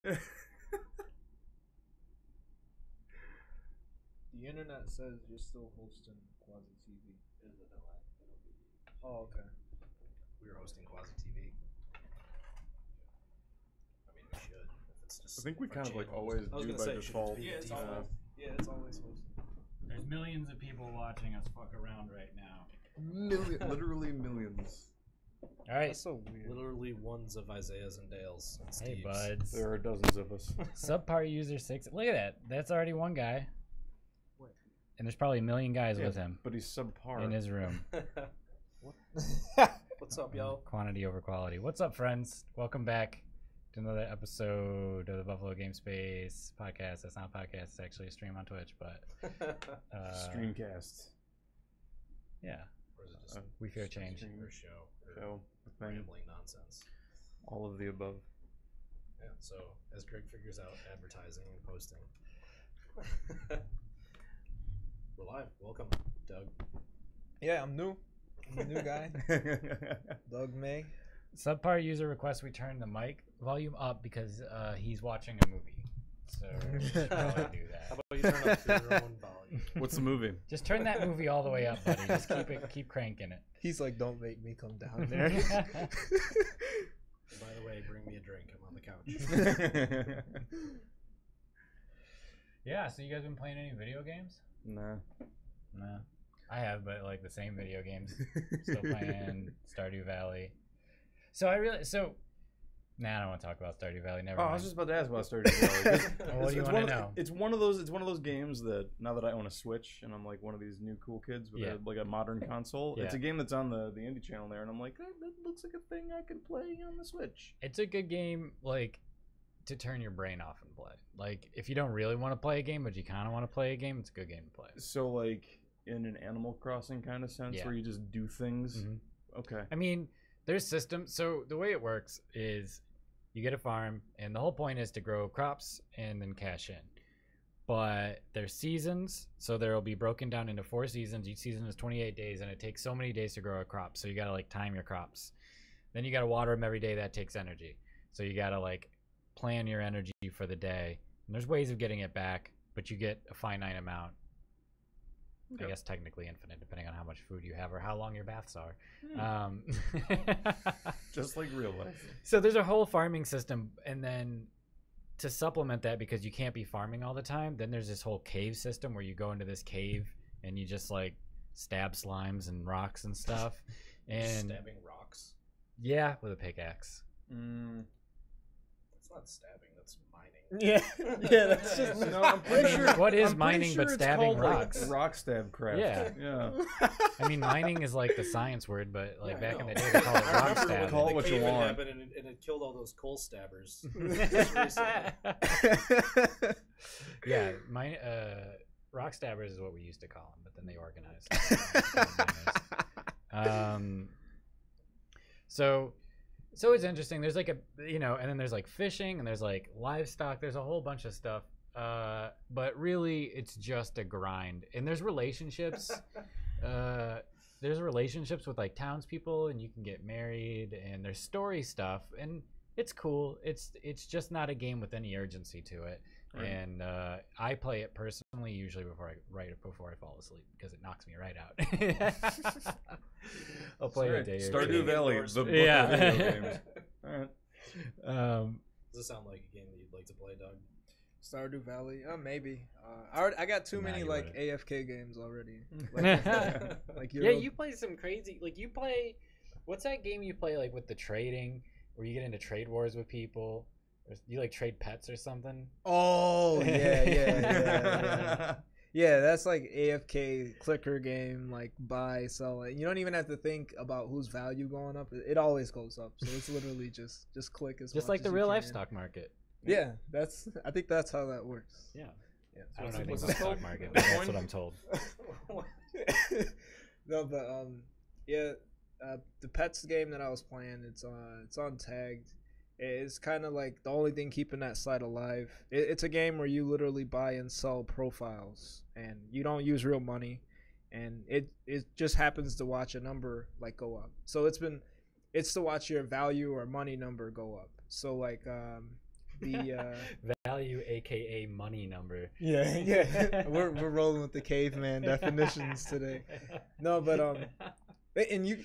The internet says you're still hosting Quasi TV. Oh, okay. We were hosting Quasi TV. I mean, we should. If it's just I think we kind of like channel always hosting. do by default. Yeah, it's always. Yeah, it's always hosting. There's millions of people watching us fuck around right now. Literally millions. All right. That's so weird. Literally ones of Isaiah's and Dale's and Hey, Steve's. buds. There are dozens of us. Subpar user 6. Look at that. That's already one guy. Wait. And there's probably a million guys Yeah, with him but he's subpar. in his room. What's up, y'all? Quantity over quality. What's up, friends? Welcome back to another episode of the Buffalo Game Space podcast. That's not a podcast. It's actually a stream on Twitch, but Streamcast. yeah, Or is it just we fear change. stream. or show or Show. Thing. rambling nonsense? All of the above. Yeah, so as Greg figures out advertising and posting. We're live. Welcome, Doug. Yeah, I'm new. I'm a new guy. Doug May. Subpar user requests we turn the mic volume up because he's watching a movie. So we should probably do that. How about you turn up your own volume? What's the movie? Just turn that movie all the way up, buddy. Just keep cranking it. He's like, don't make me come down there. By the way, bring me a drink. I'm on the couch. Yeah, so you guys been playing any video games? Nah. No. I have, but like the same video games. Still playing Stardew Valley. Nah, I don't want to talk about Stardew Valley. Never Oh, mind. I was just about to ask about Stardew Valley. What do you want to know? It's one of those games that now that I own a Switch and I'm like one of these new cool kids with a modern console. Yeah. It's a game that's on the indie channel there, and I'm like, that looks like a thing I can play on the Switch. It's a good game, like, to turn your brain off and play. Like, if you don't really want to play a game, but you kind of want to play a game, it's a good game to play. So like in an Animal Crossing kind of sense, Yeah. where you just do things. Mhm. Okay. I mean, there's systems. So the way it works is you get a farm, and the whole point is to grow crops and then cash in. But there's seasons, so there will be broken down into 4 seasons. Each season is 28 days, and it takes so many days to grow a crop. So you got to like time your crops. Then you got to water them every day. That takes energy. So you got to like plan your energy for the day. And there's ways of getting it back, but you get a finite amount. Okay. I guess technically infinite, depending on how much food you have or how long your baths are. Just like real life. So there's a whole farming system, and then to supplement that, because you can't be farming all the time, then there's this whole cave system where you go into this cave and you just like stab slimes and rocks and stuff. And Stabbing rocks? yeah, with a pickaxe. That's not stabbing, that's mining. Yeah, that's just No, I'm pretty sure. What is I'm pretty mining sure but it's stabbing called, like, rocks? rock stab craft. Yeah. Yeah. I mean, mining is like the science word, but like Yeah, I back in the know. day they call it I rock remember when stabbing. Call it the what you cave had want. happened and it killed all those coal stabbers. Just recently. Yeah, mine, rock stabbers is what we used to call them, but then they organized. So it's interesting. There's like and then there's like fishing and there's like livestock. There's a whole bunch of stuff. But really, it's just a grind. And there's relationships. There's relationships with like townspeople, and you can get married. And there's story stuff, and it's cool. It's just not a game with any urgency to it. Right. And I play it personally usually before I fall asleep because it knocks me right out. I'll play a day or Stardew two. Valley, the book Yeah. of video games. All right. Does this sound like a game that you'd like to play, Doug? Stardew Valley. Maybe. I got too Nah, many you like wouldn't. AFK games already. Like Yeah, you play some crazy. Like you play. What's that game you play like with the trading, where you get into trade wars with people? Or you like trade pets or something? Oh yeah. Yeah, that's like AFK clicker game, like buy, sell it. You don't even have to think about whose value going up. It always goes up. So it's literally just click as Just much like the as real you life can. stock market. Yeah, I think that's how that works. Yeah. Yeah. I don't know anything what's about it the stock called? market, but that's what I'm told. No, but the pets game that I was playing, it's on tagged. It's kind of like the only thing keeping that site alive. It's a game where you literally buy and sell profiles, and you don't use real money, and it just happens to watch a number like go up. So it's to watch your value or money number go up. So like the value, aka money number. yeah. We're rolling with the caveman definitions today. No, but and you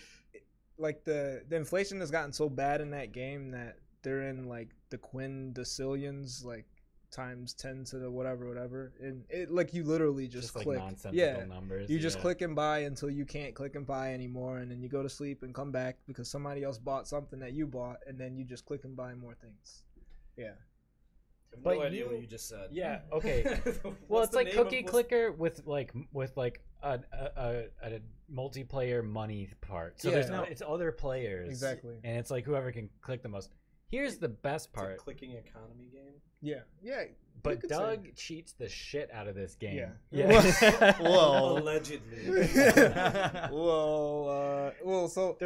like the inflation has gotten so bad in that game that they're in like the quindecillions, like times 10 to the whatever, and it like you literally just click, like nonsensical numbers. You just click and buy until you can't click and buy anymore, and then you go to sleep and come back because somebody else bought something that you bought, and then you just click and buy more things. Yeah. I have no idea what you just said. Yeah. Okay. Well, it's like Cookie Clicker with like a multiplayer money part. So there's no, it's other players. Exactly. And it's like whoever can click the most. Here's the best part. It's a clicking economy game. Yeah. But Doug cheats the shit out of this game. Yeah. Well, allegedly. Well, so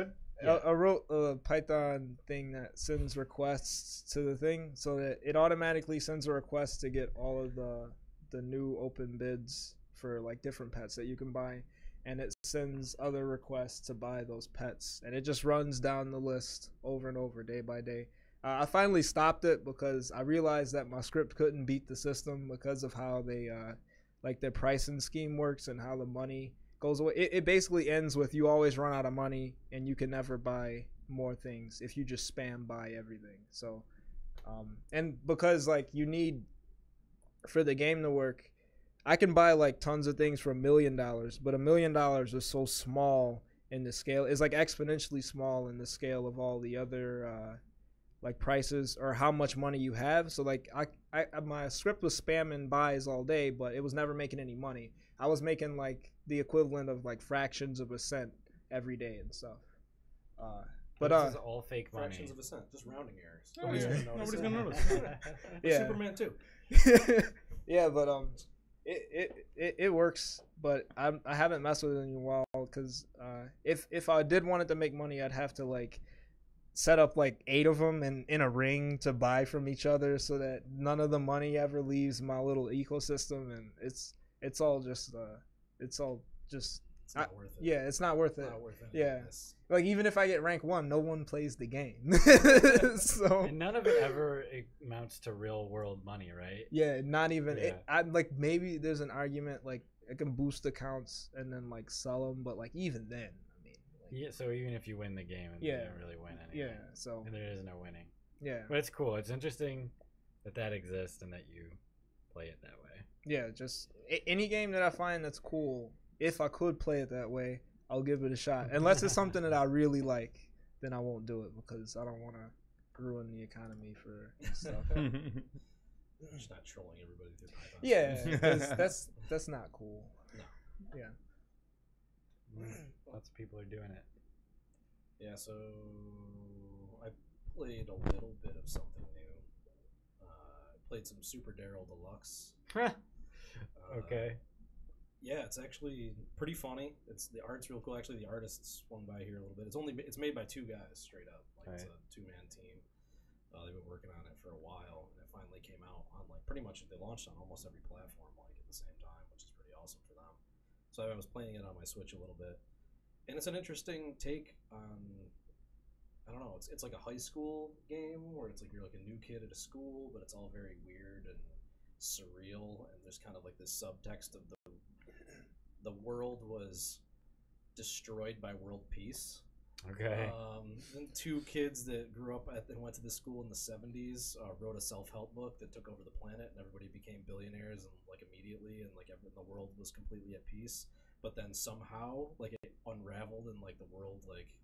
I wrote a Python thing that sends requests to the thing, so that it automatically sends a request to get all of the new open bids for like different pets that you can buy, and it sends other requests to buy those pets, and it just runs down the list over and over, day by day. I finally stopped it because I realized that my script couldn't beat the system because of how they like their pricing scheme works and how the money goes away. It basically ends with you always run out of money and you can never buy more things if you just spam buy everything. So and because like you need for the game to work, I can buy like tons of things for $1 million, but $1 million is so small in the scale. It's like exponentially small in the scale of all the other like prices or how much money you have. So like I my script was spamming buys all day, but it was never making any money. I was making like the equivalent of like fractions of a cent every day and stuff. But this is all fake money. Fractions of a cent, just rounding errors. Nobody's gonna notice. Yeah. Superman too. Yeah, but it works, but I haven't messed with it in a while because if I did want it to make money, I'd have to like set up like 8 of them in a ring to buy from each other so that none of the money ever leaves my little ecosystem, and it's all just It's not worth it. Yeah, it's not worth it. Not worth it. Yeah. Yes. Like even if I get rank 1, no one plays the game. So And none of it ever amounts to real world money, right? yeah, not even Yeah. I'm like maybe there's an argument like I can boost accounts and then like sell them, but like even then, I mean, like, Yeah. So even if you win the game, and you don't really win anything. yeah. So And there is no winning. yeah, But it's cool. It's interesting that exists and that you play it that way. yeah. Just any game that I find that's cool. If I could play it that way, I'll give it a shot. Unless it's something that I really like, then I won't do it because I don't want to ruin the economy for stuff. Just not trolling everybody through Python. Yeah, 'cause that's not cool. No. Yeah. Lots of people are doing it. Yeah, so I played a little bit of something new. Played some Super Daryl Deluxe. Okay. Yeah, it's actually pretty funny. The art's real cool. Actually, the artist swung by here a little bit. It's made by 2 guys straight up. Like It's a 2-man team. They've been working on it for a while, and it finally came out on like pretty much they launched on almost every platform like at the same time, which is pretty awesome for them. So I was playing it on my Switch a little bit, and it's an interesting take on. I don't know. It's like a high school game where it's like you're like a new kid at a school, but it's all very weird and surreal, and there's kind of like this subtext of the world was destroyed by world peace. Okay. And 2 kids that grew up and went to this school in the 70s wrote a self-help book that took over the planet, and everybody became billionaires and like immediately, and like the world was completely at peace. But then somehow like it unraveled, and like the world like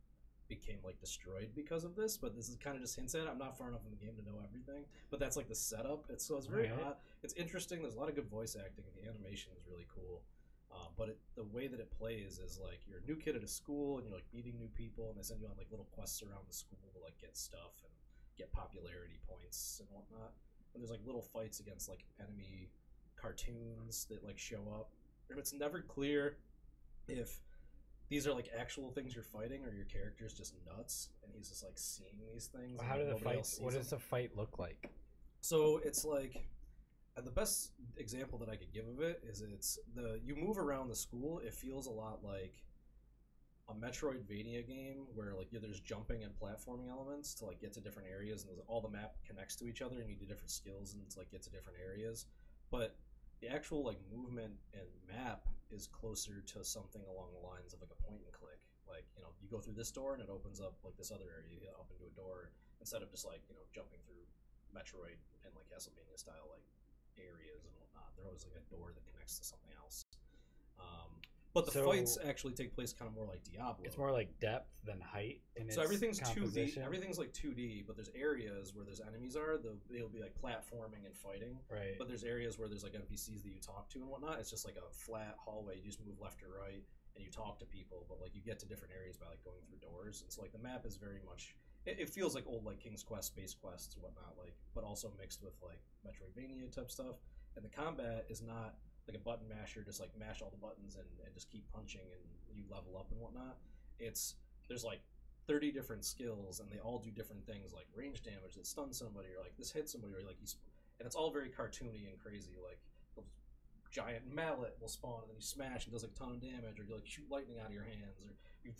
became like destroyed because of this. But this is kind of just hints at it. I'm not far enough in the game to know everything, but that's like the setup. It's very odd. It's interesting. There's a lot of good voice acting, and the animation is really cool. But the way that it plays is like you're a new kid at a school, and you're like meeting new people, and they send you on like little quests around the school to like get stuff and get popularity points and whatnot. And there's like little fights against like enemy cartoons that like show up. And it's never clear if these are like actual things you're fighting or your character's just nuts and he's just like seeing these things. How do the fights? What does the fight look like? So it's like. The best example that I could give of it is you move around the school. It feels a lot like a Metroidvania game where like there's jumping and platforming elements to like get to different areas, and all the map connects to each other, and you do different skills and to like get to different areas. But the actual like movement and map is closer to something along the lines of like a point and click. Like, you know, you go through this door and it opens up like this other area, you get up into a door instead of just like, you know, jumping through Metroid and like Castlevania style like areas and whatnot. There's always like a door that connects to something else. But the fights actually take place kind of more like Diablo. It's more like depth than height. So everything's 2D. Everything's like 2D, but there's areas where there's enemies they'll be like platforming and fighting. Right. But there's areas where there's like NPCs that you talk to and whatnot. It's just like a flat hallway. You just move left or right and you talk to people, but like you get to different areas by like going through doors. And so like the map is very much. It feels like old like King's Quest, Space Quests, and whatnot, like, but also mixed with like Metroidvania type stuff. And the combat is not like a button masher, just like mash all the buttons and just keep punching and you level up and whatnot. There's like 30 different skills and they all do different things, like range damage that stuns somebody, or like this hits somebody, or like and it's all very cartoony and crazy. Like the giant mallet will spawn and then you smash and does like a ton of damage, or you like shoot lightning out of your hands, or you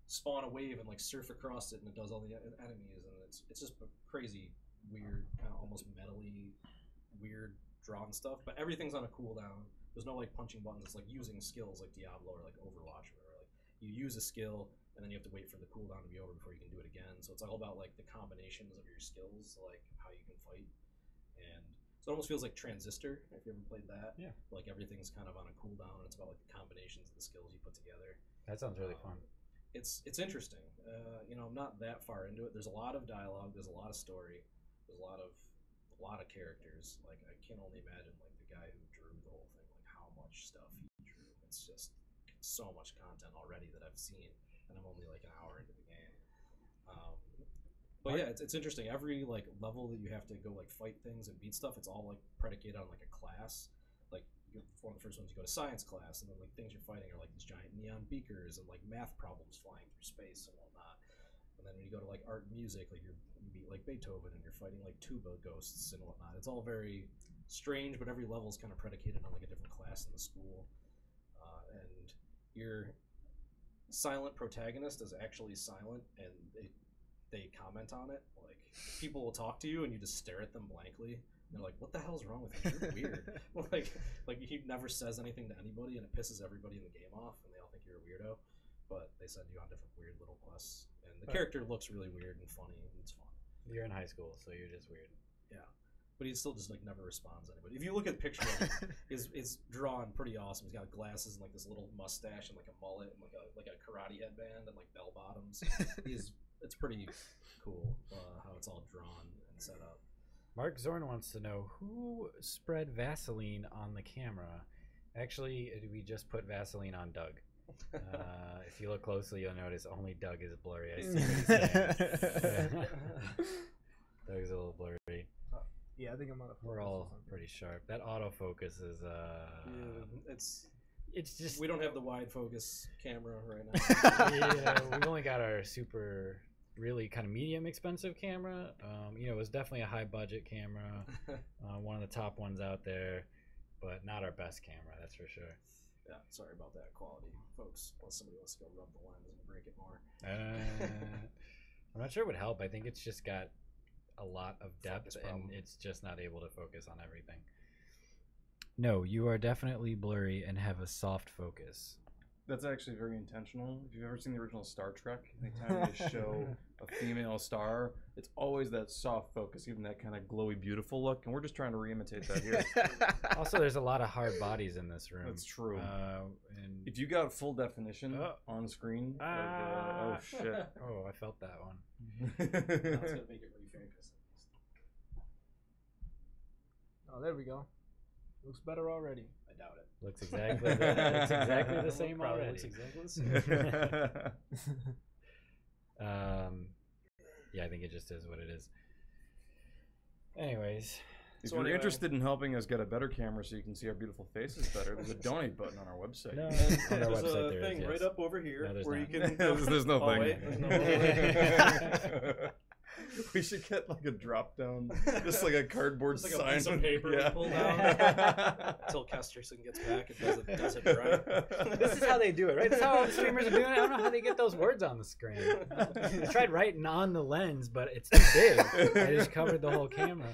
spawn a wave and like surf across it and it does all the enemies, and it's just crazy, weird, kind of almost metally, weird drawn stuff, but everything's on a cooldown. There's no like punching buttons. It's like using skills like Diablo or like Overwatch, where like you use a skill and then you have to wait for the cooldown to be over before you can do it again. So it's all about like the combinations of your skills, like how you can fight. And so it almost feels like Transistor, if you ever played that. Yeah. Like everything's kind of on a cooldown, and it's about like the combinations of the skills you put together. That sounds really fun. It's interesting. You know, I'm not that far into it. There's a lot of dialogue. There's a lot of story. There's a lot of characters. Like I can only imagine like the guy who drew the whole thing, like how much stuff he drew. It's just so much content already that I've seen, and I'm only like an hour into the game. But yeah, it's interesting. Every like level that you have to go like fight things and beat stuff, it's all like predicated on like a class. Like one of the first ones, you go to science class, and then like things you're fighting are like these giant neon beakers and like math problems flying through space and whatnot. And then when you go to like art and music, like you meet like Beethoven and you're fighting like tuba ghosts and whatnot. It's all very strange, but every level is kind of predicated on like a different class in the school. And your silent protagonist is actually silent, and they comment on it. Like people will talk to you and you just stare at them blankly. And they're like, "What the hell's wrong with you? You're weird." like he never says anything to anybody, and it pisses everybody in the game off, and they all think you're a weirdo. But they send you on different weird little quests, and the character looks really weird and funny, and it's fun. You're in high school, so you're just weird. Yeah, but he still just like never responds to anybody. If you look at the picture of him, is drawn pretty awesome. He's got glasses and like this little mustache and like a mullet and like a karate headband and like bell bottoms. It's pretty cool how it's all drawn and set up. Mark Zorn wants to know who spread Vaseline on the camera. Actually, we just put Vaseline on Doug. If you look closely, you'll notice only Doug is blurry. I see what he's saying. Doug's a little blurry. Yeah, I think I'm on a. We're all pretty sharp. That autofocus is yeah, it's just we don't have the wide focus camera right now. Yeah, we've only got our super really kind of medium expensive camera. You know, it was definitely a high budget camera, one of the top ones out there, but not our best camera, that's for sure. Yeah, sorry about that quality, folks. Unless somebody wants to go rub the lens and break it more. I'm not sure it would help. I think it's just got a lot of depth and it's just not able to focus on everything. No, you are definitely blurry and have a soft focus. That's actually very intentional. If you've ever seen the original Star Trek, anytime they show a female star, it's always that soft focus, even that kind of glowy, beautiful look. And we're just trying to re-imitate that here. Also, there's a lot of hard bodies in this room. That's true. And if you got full definition on screen, oh shit! Oh, I felt that one. That's gonna make it refocus. Oh, there we go. Looks better already. I doubt it. Looks exactly the same already. Looks exactly the same. Yeah, I think it just is what it is. Anyways, if you're interested in helping us get a better camera so you can see our beautiful faces better, there's a donate button on our website. No, on our website there is, yes. Right up over here where you can. There's no thing. Wait, there's no We should get like a drop down, just like a cardboard Just like a sign. piece of paper we Yeah. pull down until Kesterson gets back and does it right. This is how they do it, right? This is how all the streamers are doing it. I don't know how they get those words on the screen. I tried writing on the lens, but it's too big. I just covered the whole camera.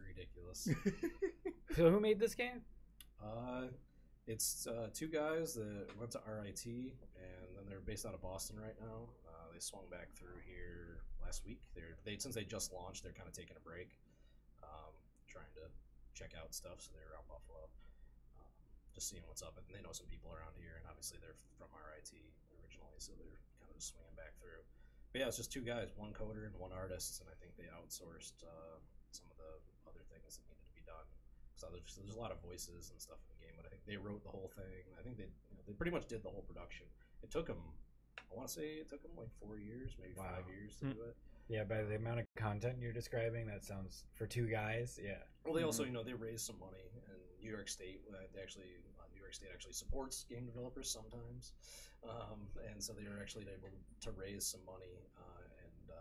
Ridiculous. So who made this game? It's two guys that went to RIT, and then they're based out of Boston right now. They swung back through here last week. Since they just launched, they're kind of taking a break, trying to check out stuff. So they're around Buffalo, just seeing what's up. And they know some people around here, and obviously they're from RIT originally, so they're kind of just swinging back through. But yeah, it's just two guys, one coder and one artist, and I think they outsourced some of the other things that needed to be done. So there's a lot of voices and stuff in the game, but I think they wrote the whole thing. I think they pretty much did the whole production. It took them, I want to say it took them like 4 years, maybe 5 years to do it. Yeah, by the amount of content you're describing, that sounds for two guys. Yeah. Well, they also, they raised some money, and New York State actually supports game developers sometimes, and so they were actually able to raise some money and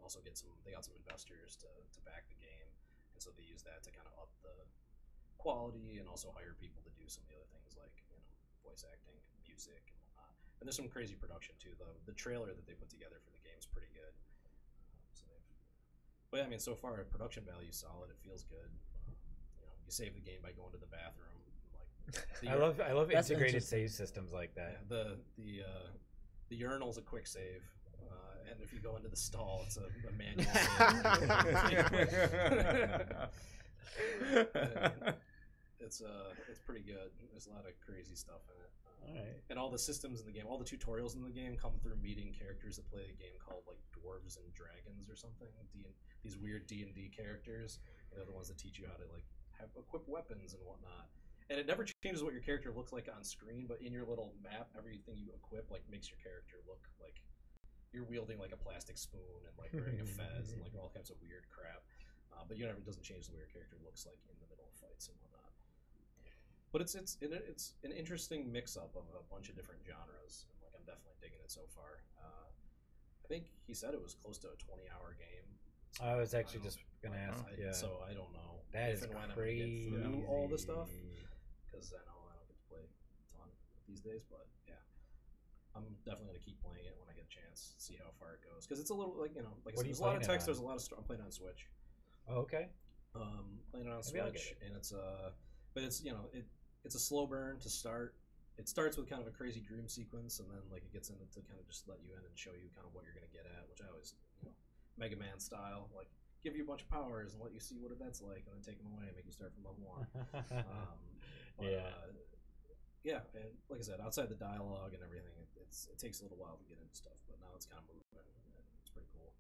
also they got some investors to back the game, and so they used that to kind of up the quality and also hire people to do some of the other things like voice acting, music, and whatnot. And there's some crazy production too. The trailer that they put together for the game is pretty good. But yeah, I mean, so far production value is solid. It feels good. You save the game by going to the bathroom. I love integrated save systems like that. Yeah, the urinal's a quick save, and if you go into the stall, it's a manual save. It's pretty good. There's a lot of crazy stuff in it. All right. And all the systems in the game, all the tutorials in the game come through meeting characters that play a game called like Dwarves and Dragons or something. These weird D&D characters. They're the ones that teach you how to like equip weapons and whatnot. And it never changes what your character looks like on screen, but in your little map, everything you equip like makes your character look like you're wielding like a plastic spoon and like wearing a fez and like all kinds of weird crap. But it doesn't change the way your character looks like in the middle of fights and whatnot. But it's an interesting mix-up of a bunch of different genres. And, like I'm definitely digging it so far. I think he said it was close to a 20-hour game. So I was actually just gonna ask. So I don't know. That if is and when crazy. I'm gonna get through all the stuff, because I know I don't get to play a ton these days. But yeah, I'm definitely gonna keep playing it when I get a chance. See how far it goes. Because it's a little like like I said, there's a lot of text. There's a lot of. I'm playing on Switch. Oh, okay. Playing it on Switch, and it's but it's it's a slow burn to start. It starts with kind of a crazy dream sequence, and then like it gets into to kind of just let you in and show you kind of what you're gonna get at, which I always Mega Man style, like give you a bunch of powers and let you see what that's like, and then take them away and make you start from level 1. Yeah, and like I said, outside the dialogue and everything, it takes a little while to get into stuff, but now it's kind of moving, and it's pretty cool.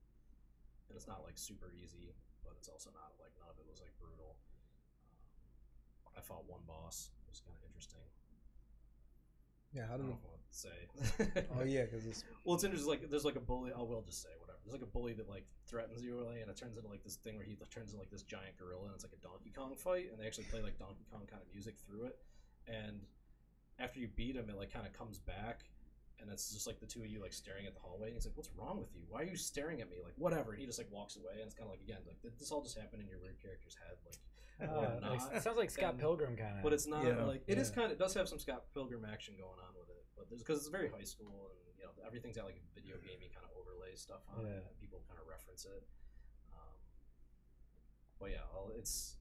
And it's not like super easy, but it's also not like none of it was like brutal. I fought one boss. It was kind of interesting. Yeah, I how don't did know what to say. Oh yeah, because it's Well, it's interesting. Like, there's like a bully. Oh, we'll just say whatever. There's like a bully that like threatens you, really, and it turns into like this thing where he turns into like this giant gorilla, and it's like a Donkey Kong fight, and they actually play like Donkey Kong kind of music through it. And after you beat him, it like kind of comes back, and it's just like the two of you like staring at the hallway. And he's like, "What's wrong with you? Why are you staring at me? Like, whatever." And he just like walks away, and it's kind of like again, like this all just happened in your weird character's head, like. Or not. It sounds like Scott Pilgrim kind of. But it's not like it is kind of. It does have some Scott Pilgrim action going on with it, but because it's very high school and everything's got like a video gamey kind of overlay stuff on it, and people kind of reference it. But yeah, it's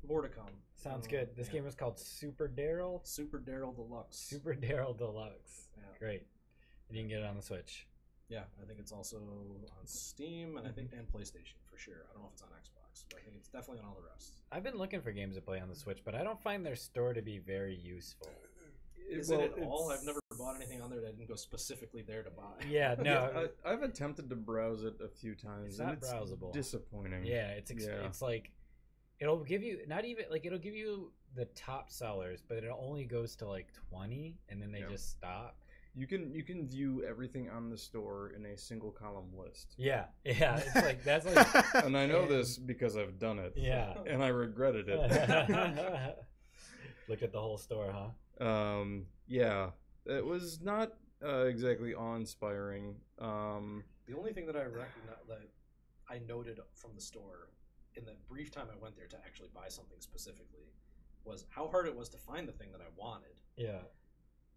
more to come. Sounds good. This game is called Super Daryl. Super Daryl Deluxe. Super Daryl Deluxe. Yeah. Great. And you can get it on the Switch. Yeah, I think it's also on Steam and I think and PlayStation for sure. I don't know if it's on Xbox, but I think it's definitely on all the rest. I've been looking for games to play on the Switch, but I don't find their store to be very useful. Is it at all? I've never bought anything on there that I didn't go specifically there to buy. Yeah, no. I've attempted to browse it a few times. It's not browsable. Disappointing. Yeah, it's like it'll give you it'll give you the top sellers, but it only goes to like 20, and then they just stop. You can view everything on the store in a single column list. Yeah, it's like that's like. And I know this because I've done it. Yeah. And I regretted it. Look at the whole store, huh? Yeah, it was not exactly awe-inspiring. The only thing that I noted from the store in the brief time I went there to actually buy something specifically was how hard it was to find the thing that I wanted. Yeah.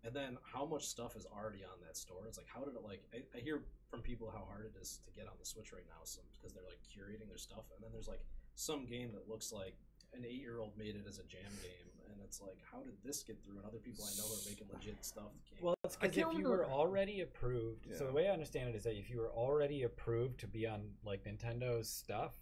And then how much stuff is already on that store. It's like, how did it I hear from people how hard it is to get on the Switch right now, because they're like curating their stuff, and then there's like some game that looks like an 8-year-old made it as a jam game, and it's like, how did this get through? And other people I know are making legit stuff. Well, it's because if you were already approved, so the way I understand it is that if you were already approved to be on like Nintendo's stuff,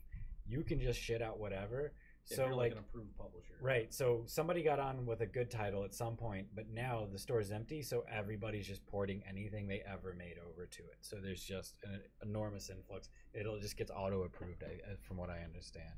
you can just shit out whatever. If so you're like an approved publisher, right? So somebody got on with a good title at some point, but now the store is empty, so everybody's just porting anything they ever made over to it. So there's just an enormous influx. It'll just gets auto approved, from what I understand.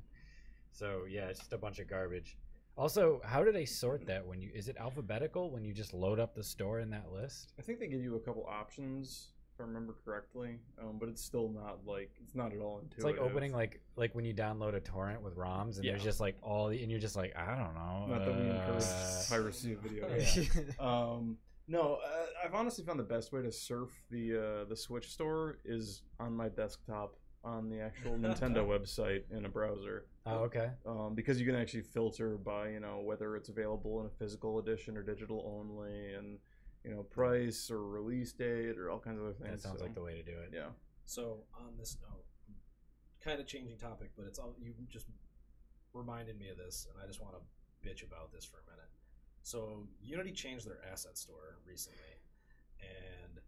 So yeah, it's just a bunch of garbage. Also, how do they sort that when is it alphabetical when you just load up the store in that list? I think they give you a couple options, if I remember correctly, but it's still not it's not at all intuitive. It's like opening like when you download a torrent with ROMs and there's just like and you're just like, I don't know. Not that we encourage piracy of video games. No, I've honestly found the best way to surf the Switch store is on my desktop on the actual Nintendo website in a browser. Oh, okay. Because you can actually filter by whether it's available in a physical edition or digital only, and price or release date or all kinds of other things. That sounds like the way to do it. Yeah. So on this note, kind of changing topic, but you just reminded me of this, and I just want to bitch about this for a minute. So Unity changed their asset store recently, and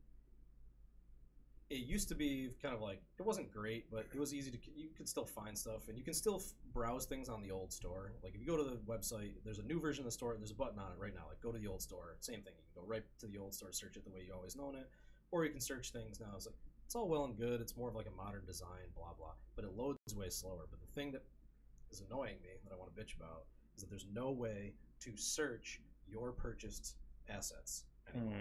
it used to be kind of like, it wasn't great, but it was easy you could still find stuff, and you can still browse things on the old store. Like if you go to the website, there's a new version of the store, and there's a button on it right now, like go to the old store. Same thing, you can go right to the old store, search it the way you always known it, or you can search things now. It's like, it's all well and good, it's more of like a modern design, blah blah, but it loads way slower. But the thing that is annoying me, that I want to bitch about, is that there's no way to search your purchased assets anymore.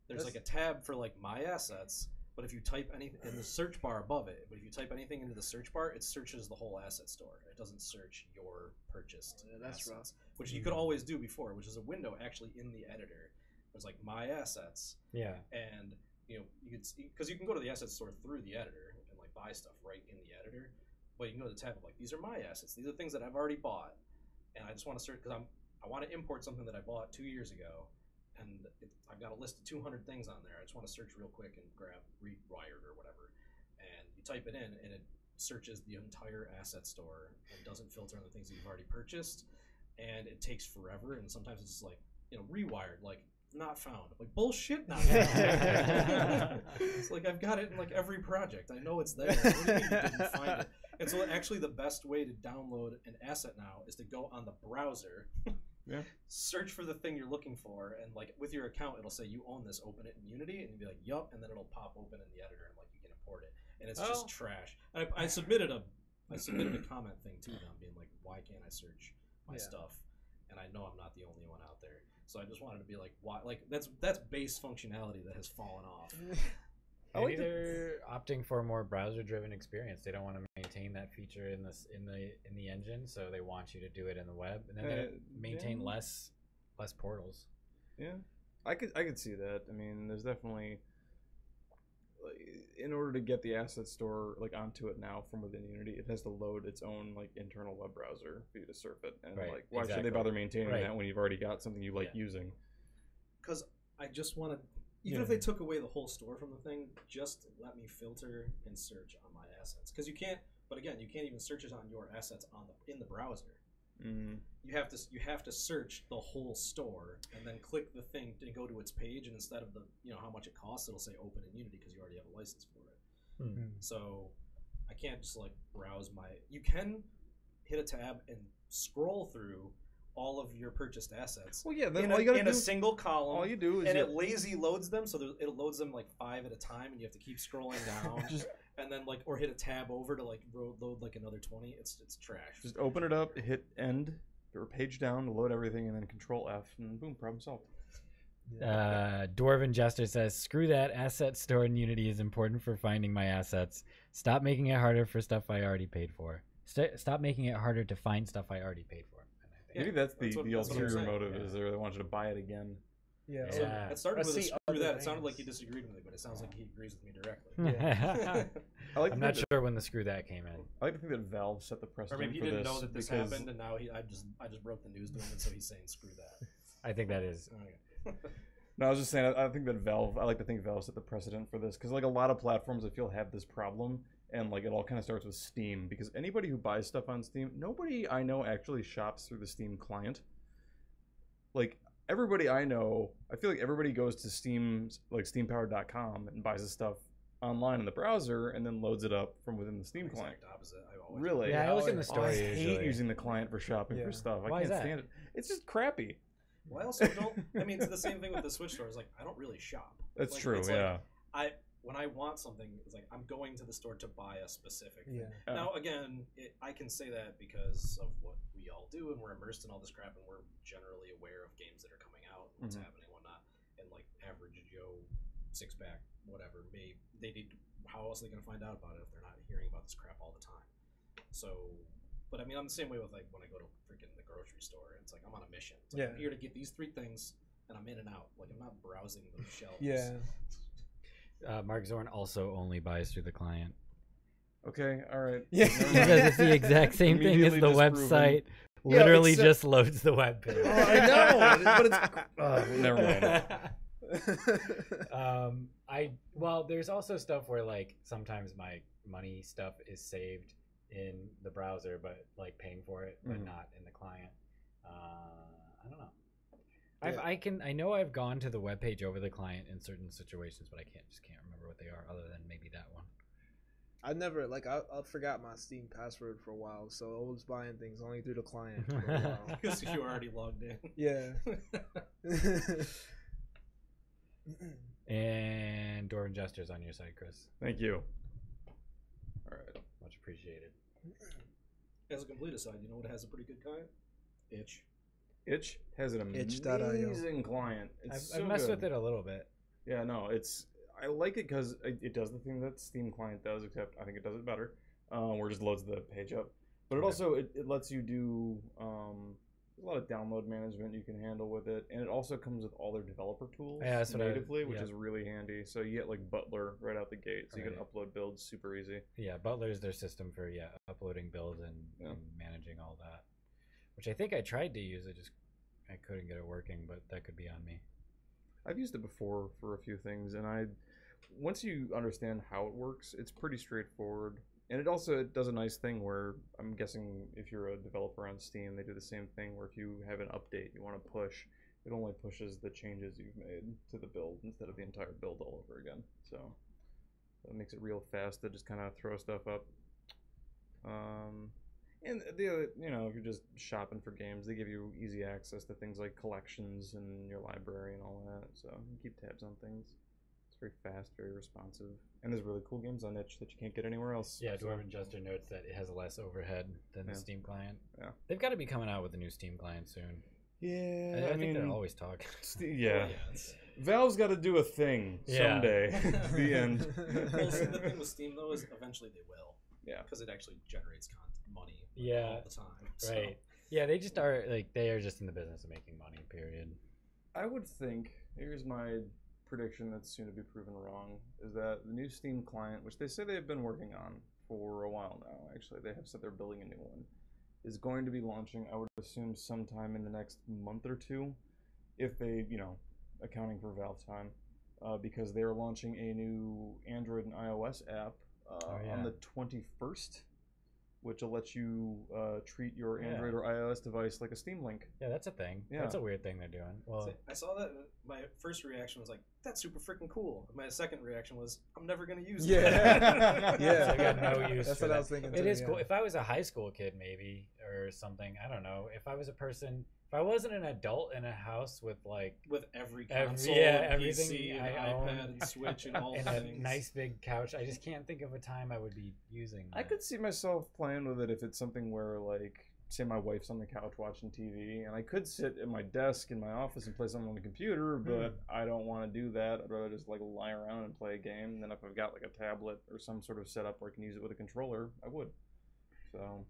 There's like a tab for like my assets, but if you type anything in the search bar above it, but if you type anything into the search bar, it searches the whole asset store. It doesn't search your purchased that's rough. assets, which you could always do before, which is a window actually in the editor. There's like my assets. Yeah. And you could, because you can go to the asset store through the editor and like buy stuff right in the editor, but you can go to the tab of like, these are my assets. These are things that I've already bought, and I just want to search because I want to import something that I bought 2 years ago. And I've got a list of 200 things on there. I just want to search real quick and grab Rewired or whatever. And you type it in, and it searches the entire asset store and doesn't filter on the things that you've already purchased. And it takes forever. And sometimes it's like, Rewired, like not found. Like bullshit, not found. It's like I've got it in like every project. I know it's there. What do you mean you didn't find it? And so actually, the best way to download an asset now is to go on the browser. Yeah. Search for the thing you're looking for, and like with your account, it'll say you own this. Open it in Unity, and you'll be like, "Yup," and then it'll pop open in the editor, and like you can import it. And it's just trash. And I submitted a comment thing to them, being like, "Why can't I search my stuff?" And I know I'm not the only one out there, so I just wanted to be like, "Why?" Like that's base functionality that has fallen off. Maybe they're opting for a more browser-driven experience. They don't want to maintain that feature in the engine, so they want you to do it in the web, and then they maintain less portals. Yeah, I could see that. I mean, there's definitely, in order to get the asset store like onto it now from within Unity, it has to load its own like internal web browser for you to surf it. And like, why should they bother maintaining that when you've already got something you like using? Because I just want to. Even if they took away the whole store from the thing, just let me filter and search on my assets. Because you can't, but again, you can't even search it on your assets in the browser. Mm-hmm. You have to search the whole store and then click the thing and go to its page, and instead of the how much it costs, it'll say open in Unity because you already have a license for it. Mm-hmm. So I can't just like browse my. You can hit a tab and scroll through all of your purchased assets. Well, yeah, then all you gotta do a single column. All you do is it lazy loads them, so it loads them like 5 at a time, and you have to keep scrolling down, and then like or hit a tab over to like load like another 20. It's trash. Just open it up, hit end or page down to load everything, and then Control F, and boom, problem solved. Dwarven Jester says, "Screw that. Asset store in Unity is important for finding my assets. Stop making it harder for stuff I already paid for. Stop making it harder to find stuff I already paid for." Maybe that's the ulterior motive is they want you to buy it again. Yeah. So it started with a screw other that. It sounded things. like he disagreed with me, but it sounds like he agrees with me directly. I like I'm to not think sure when the screw that came in. I like to think that Valve set the Or precedent maybe he for didn't this know that this because happened, and now I just broke the news to him, and so he's saying screw that. I think that is. Okay. No, I was just saying. I think that Valve. I like to think Valve set the precedent for this because like a lot of platforms, I feel have this problem, and like it all kind of starts with Steam because anybody who buys stuff on Steam, nobody I know actually shops through the Steam client. Like everybody I know, I feel like everybody goes to Steam's like SteamPower.com and buys the stuff online in the browser and then loads it up from within the Steam client. Exact opposite. I always Really? Yeah, I look in the Oh, store I usually. hate using the client for shopping for stuff. I Why is can't that? stand it. It's just crappy. Well, I also don't. I mean, it's the same thing with the Switch stores. Like, I don't really shop. That's Like, true. it's like, Yeah. When I want something, it's like I'm going to the store to buy a specific thing. Yeah. Now, again, I can say that because of what we all do, and we're immersed in all this crap, and we're generally aware of games that are coming out, what's happening, and whatnot. And like average Joe, six pack, whatever, how else are they going to find out about it if they're not hearing about this crap all the time? So, but I mean, I'm the same way with like when I go to freaking the grocery store. It's like I'm on a mission. It's like, I'm here to get these 3 things, and I'm in and out. Like I'm not browsing those shelves. Yeah. Mark Zorn also only buys through the client. Okay. All right. Yeah. He says it's the exact same thing as the Immediately website. Yeah, Literally except- just loads the web page. Oh, I know, but it's never mind. Well, there's also stuff where like sometimes my money stuff is saved in the browser, but like paying for it, but not in the client. I don't know. I know I've gone to the web page over the client in certain situations, but I can't remember what they are other than maybe that one. I never I forgot my Steam password for a while, so I was buying things only through the client for a while. Because you were already logged in. Yeah. And Dwarven Jester's on your side, Chris. Thank you. All right. Much appreciated. As a complete aside, you know what has a pretty good client? Itch. Itch has an Itch.io. amazing client. It's I've so messed good. with it a little bit. Yeah, no, I like it because it does the thing that Steam client does, except I think it does it better. Where it just loads the page up. But it also it lets you do a lot of download management you can handle with it, and it also comes with all their developer tools natively, which is really handy. So you get like Butler right out the gate, so you can upload builds super easy. Yeah, Butler is their system for uploading builds and managing all that. Which I think I tried to use. I couldn't get it working, but that could be on me. I've used it before for a few things, and once you understand how it works, it's pretty straightforward. And it does a nice thing where I'm guessing if you're a developer on Steam, they do the same thing where if you have an update you want to push, it only pushes the changes you've made to the build instead of the entire build all over again. So it makes it real fast to just kind of throw stuff up. And the other, if you're just shopping for games, they give you easy access to things like collections and your library and all that. So you keep tabs on things. It's very fast, very responsive, and there's really cool games on itch that you can't get anywhere else. Yeah, Dwarven Jester notes that it has less overhead than the Steam client. Yeah, they've got to be coming out with a new Steam client soon. Yeah, I think they're always talking. Yeah. Valve's got to do a thing someday. The end. Well, see, the thing with Steam though is eventually they will. Yeah, because it actually generates money. All the time. Right. Yeah, they just are they are just in the business of making money. Period. I would think. Here's my prediction that's soon to be proven wrong: is that the new Steam client, which they say they've been working on for a while now, actually they have said they're building a new one, is going to be launching. I would assume sometime in the next month or two, if they, accounting for Valve time, because they're launching a new Android and iOS app on the 21st, which will let you treat your Android or iOS device like a Steam Link. Yeah, that's a thing. Yeah. That's a weird thing they're doing. Well, see, I saw that. My first reaction was like, "That's super freaking cool." My second reaction was, "I'm never gonna use it." Yeah. I got no use. That's for what that. I was thinking. It too, is cool. If I was a high school kid, maybe, or something, I don't know. If I was a person, if I wasn't an adult in a house with every console, everything PC, and I own, iPad, and Switch, and all and the a things. nice big couch, I just can't think of a time I would be using that. I could see myself playing with it if it's something where, say my wife's on the couch watching TV, and I could sit at my desk in my office and play something on the computer, but I don't want to do that. I'd rather just lie around and play a game. And then if I've got a tablet or some sort of setup where I can use it with a controller, I would. So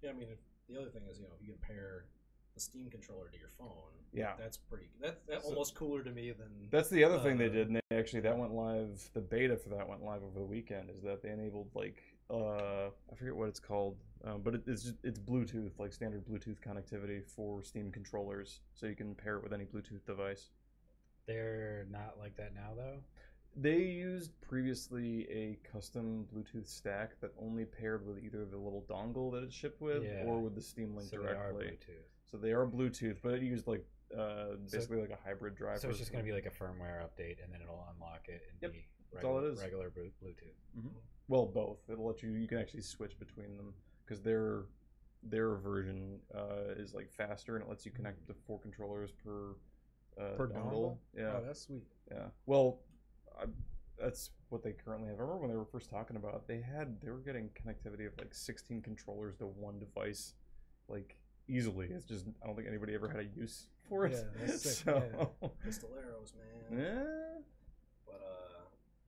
yeah, I mean, the other thing is, you can pair the Steam controller to your phone. Yeah. That's pretty. That's almost cooler to me than. That's the other thing they did. And that went live. The beta for that went live over the weekend. Is that they enabled like I forget what it's called, but it's Bluetooth, like standard Bluetooth connectivity for Steam controllers, so you can pair it with any Bluetooth device. They're not like that now, though. They used previously a custom Bluetooth stack that only paired with either the little dongle that it's shipped with or with the Steam Link directly. They are Bluetooth. So they are Bluetooth, but it used like basically like a hybrid driver. So it's just going to be like a firmware update, and then it'll unlock it and be regular Bluetooth. Mm-hmm. Well, both. It'll let you can actually switch between them because their version is like faster and it lets you connect to 4 controllers per dongle. Yeah, oh, that's sweet. Yeah, well, that's what they currently have. I remember when they were first talking about it, they were getting connectivity of like 16 controllers to one device, like easily. It's just I don't think anybody ever had a use for it. Yeah, that's sick. So, yeah. Pistoleros, man. Yeah. But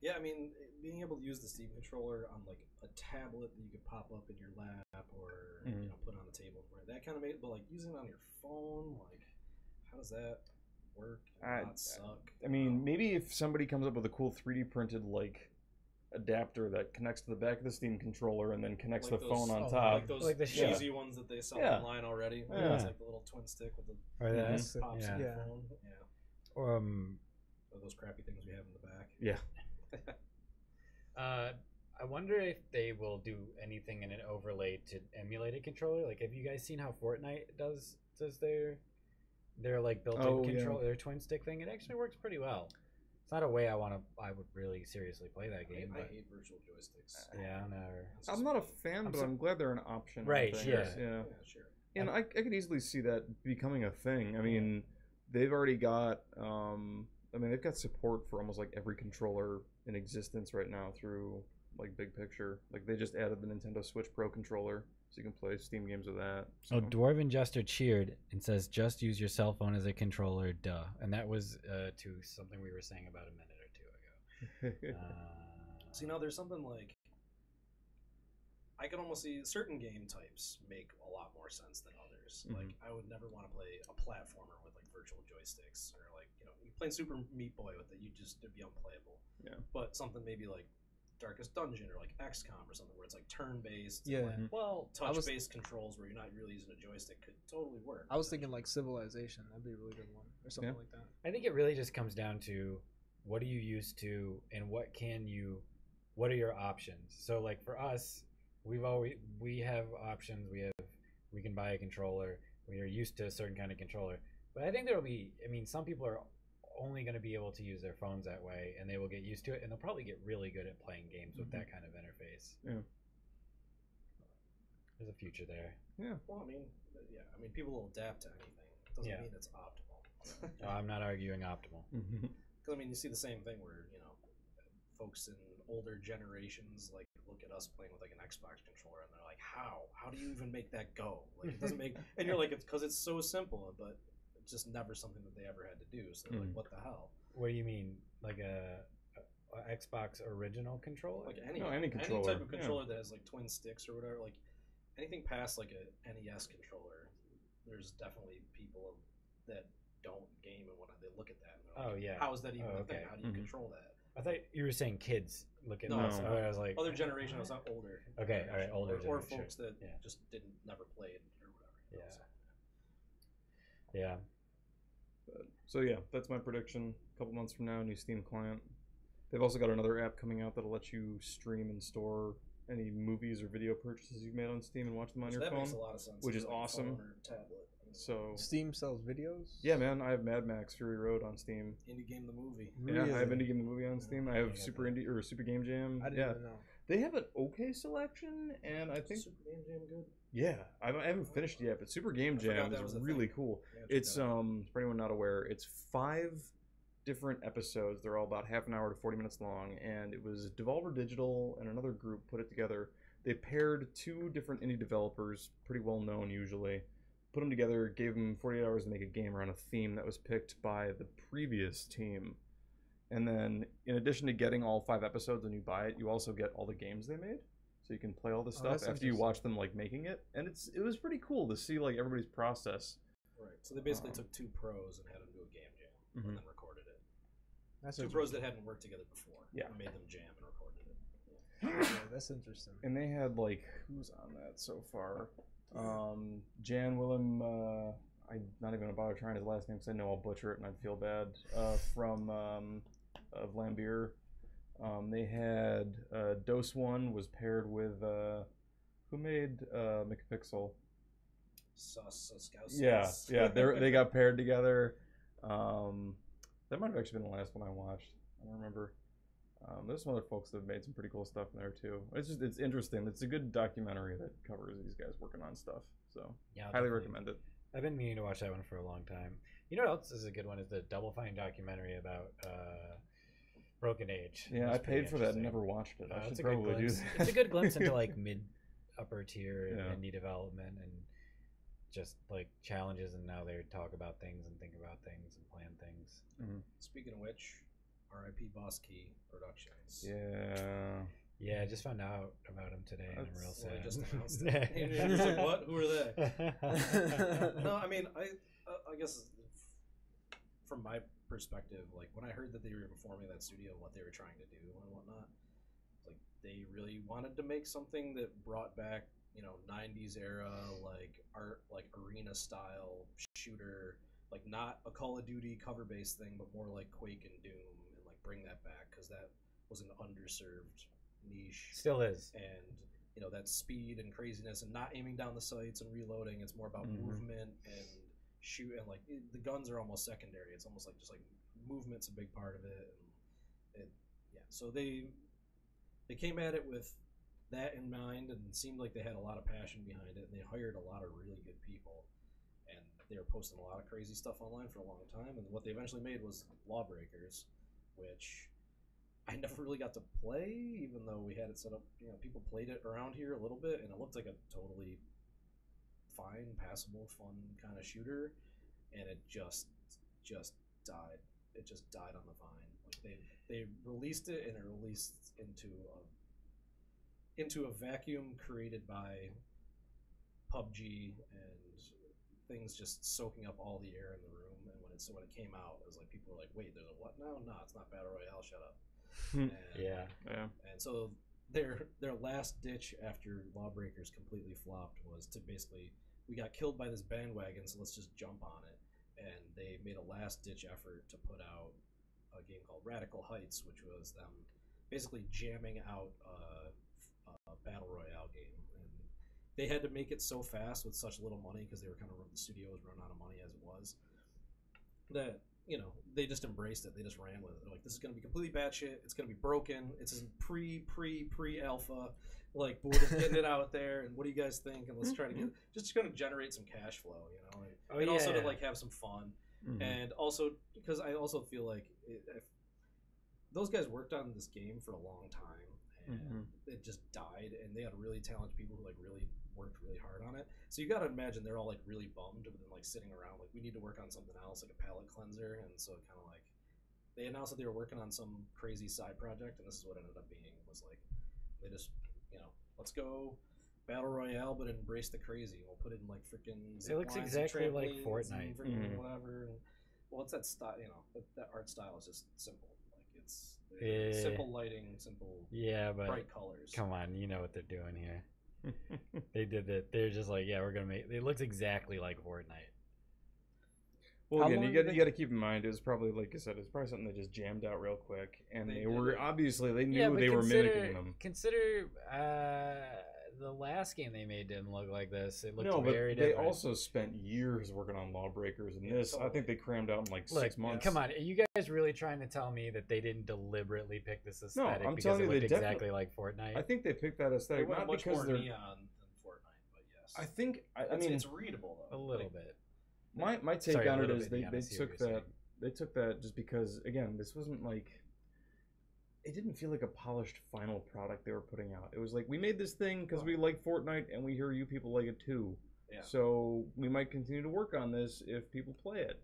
yeah, I mean, being able to use the Steam controller on like a tablet that you could pop up in your lap or you know put on the table, that kind of made. But like using it on your phone, like how does that work and not suck? I mean, maybe if somebody comes up with a cool 3D printed like adapter that connects to the back of the Steam controller and then connects like the those, phone on top, like those like the cheesy ones that they sell online already. Yeah. It's like the little twin stick with the Or that. pops in the phone. Yeah. Or those crappy things we have in the back. Yeah. I wonder if they will do anything in an overlay to emulate a controller. Like, have you guys seen how Fortnite does their like built-in control, their twin stick thing? It actually works pretty well. It's not a way I would really seriously play that game. I hate virtual joysticks. Yeah, I'm not a fan, but I'm glad they're an option. Right? Yeah, sure. And I could easily see that becoming a thing. I mean, they've already got. They've got support for almost like every controller in existence right now through like Big Picture. Like they just added the Nintendo Switch Pro controller, so you can play Steam games with that. So. Oh, Dwarven Jester cheered and says, "Just use your cell phone as a controller, duh." And that was to something we were saying about a minute or two ago. See, now there's something like I can almost see certain game types make a lot more sense than others. Mm-hmm. Like I would never want to play a platformer with like virtual joysticks, or like you playing Super Meat Boy with it, it'd be unplayable. Yeah. But something maybe like Darkest Dungeon or like XCOM or something where it's like turn-based, well, touch-based controls where you're not really using a joystick could totally work. I was thinking like Civilization. That'd be a really good one or something like that. I think it really just comes down to what are you used to and what are your options. So like for us, we have options. We can buy a controller. We are used to a certain kind of controller. But I think some people are only going to be able to use their phones that way, and they will get used to it, and they'll probably get really good at playing games with that kind of interface. Yeah. There's a future there. Yeah. Well, I mean, people will adapt to anything. It doesn't mean it's optimal. No, I'm not arguing optimal. Because you see the same thing where folks in older generations like look at us playing with like an Xbox controller, and they're like, "How do you even make that go? Like it doesn't make." And you're like, "It's because it's so simple," but it's just never something that they ever had to do. So they're like, "What the hell?" What do you mean, like a Xbox original controller? Like any controller. any type of controller that has like twin sticks or whatever, like anything past like a NES controller. There's definitely people that don't game, and when they look at that, and they're like, "How is that even a thing? How do you control that?" I thought you were saying kids look at no, this. I was like other generation. I was not older. Okay, all right, older or folks that just never played or whatever. Yeah. So yeah, that's my prediction. A couple months from now, new Steam client. They've also got another app coming out that'll let you stream and store any movies or video purchases you've made on Steam and watch them on your phone. That makes a lot of sense. Which is like awesome. Phone or tablet. So Steam sells videos? Yeah, man. I have Mad Max Fury Road on Steam. Indie Game the Movie. Really? Yeah, I have Indie Game the Movie on Steam. I have Super Game Jam. I didn't even know. They have an okay selection, and I think Super Game Jam good. Yeah, I haven't finished it yet, but Super Game Jam is really cool. Yeah, it's for anyone not aware, it's 5 different episodes. They're all about half an hour to 40 minutes long, and it was Devolver Digital and another group put it together. They paired 2 different indie developers, pretty well known usually, put them together, gave them 48 hours to make a game around a theme that was picked by the previous team. And then, in addition to getting all 5 episodes when you buy it, you also get all the games they made. So you can play all this stuff after you watch them like making it. And it was pretty cool to see like everybody's process Right. So they basically took two pros and had them do a game jam and then recorded it. That's Two pros that hadn't worked together before. Yeah. And made them jam and recorded it. Yeah, that's interesting. And they had like who's on that so far? Jan Willem. I'm not even gonna bother trying his last name because I know I'll butcher it and I'd feel bad. From of Lambier. They had Dose One was paired with who made McPixel. Yeah. They got paired together. That might have actually been the last one I watched. I don't remember. There's some other folks that have made some pretty cool stuff in there too. It's interesting. It's a good documentary that covers these guys working on stuff. So Yeah, highly recommend it. I've been meaning to watch that one for a long time. You know what else is a good one? Is the Double Fine documentary about Broken Age. Yeah, I paid for that and never watched it. I should probably do that. It's a good glimpse into like mid upper tier Yeah. indie development and just like challenges, and now they talk about things and think about things and plan things. Speaking of which, R.I.P. Boss Key Productions. Yeah, I just found out about him today, and I'm real Well, sad. they just announced it. He was like, what? Who are they? No, I mean, I guess from my perspective, like when I heard that they were informing that studio what they were trying to do and whatnot, like they really wanted to make something that brought back, 90s era like art, like arena style shooter, like not a Call of Duty cover based thing, but more like Quake and Doom, and like bring that back because that was an underserved niche. Still is. And that speed and craziness and not aiming down the sights and reloading. It's more about movement and shoot, and like the guns are almost secondary. It's almost like just like movement's a big part of it. And so they came at it with that in mind, and it seemed like they had a lot of passion behind it, and they hired a lot of really good people, and they were posting a lot of crazy stuff online for a long time. And what they eventually made was Lawbreakers, which I never really got to play, even though we had it set up. People played it around here a little bit, and it looked like a totally fine, passable, fun kind of shooter, and it just died. It just died on the vine. Like they released it, and it released into a vacuum created by PUBG and things just soaking up all the air in the room. And when it came out, it was like people were like, "Wait, there's a what now? No, it's not Battle Royale. Shut up." Yeah. And so their last ditch after Lawbreakers completely flopped was to basically, we got killed by this bandwagon, so let's just jump on it. And they made a last ditch effort to put out a game called Radical Heights, which was them basically jamming out a battle royale game. And they had to make it so fast with such little money because they were the studio was running out of money as it was, that they just embraced it. They just ran with it. They're like, this is going to be completely batshit. It's going to be broken. It's in pre-alpha. Like, but we're just getting it out there. And what do you guys think? And let's try to just going to generate some cash flow, and also to like have some fun. And also because I also feel like if those guys worked on this game for a long time, and it just died. And they had really talented people who like really worked really hard on it. So you got to imagine they're all like really bummed and like sitting around like, we need to work on something else, like a palette cleanser. And so kind of like they announced that they were working on some crazy side project, and this is what it ended up being. Was like they just let's go battle royale, but embrace the crazy. We'll put it in like freaking. It looks exactly like Fortnite. Whatever. Well, it's that style. That art style is just simple. Like it's simple lighting, simple. Yeah, but bright colors. Come on, you know what they're doing here. They did that. They're just like, yeah, we're gonna make. It looks exactly like Fortnite. Well, again, you got to keep in mind, it was probably, like you said, it's probably something that just jammed out real quick, and they were obviously they knew they were mimicking them. Consider the last game they made didn't look like this. It looked very different. They also spent years working on Lawbreakers, and this I think they crammed out in like 6 months. Come on, are you guys really trying to tell me that they didn't deliberately pick this aesthetic I'm because telling it you looked exactly like Fortnite? I think they picked that aesthetic not much because more they're neon than Fortnite, but yes. I think I mean it's readable though. A little bit. My take on it is they took that just because, again, this wasn't like, it didn't feel like a polished final product they were putting out. It was like, we made this thing because we like Fortnite and we hear you people like it too. Yeah. So we might continue to work on this if people play it.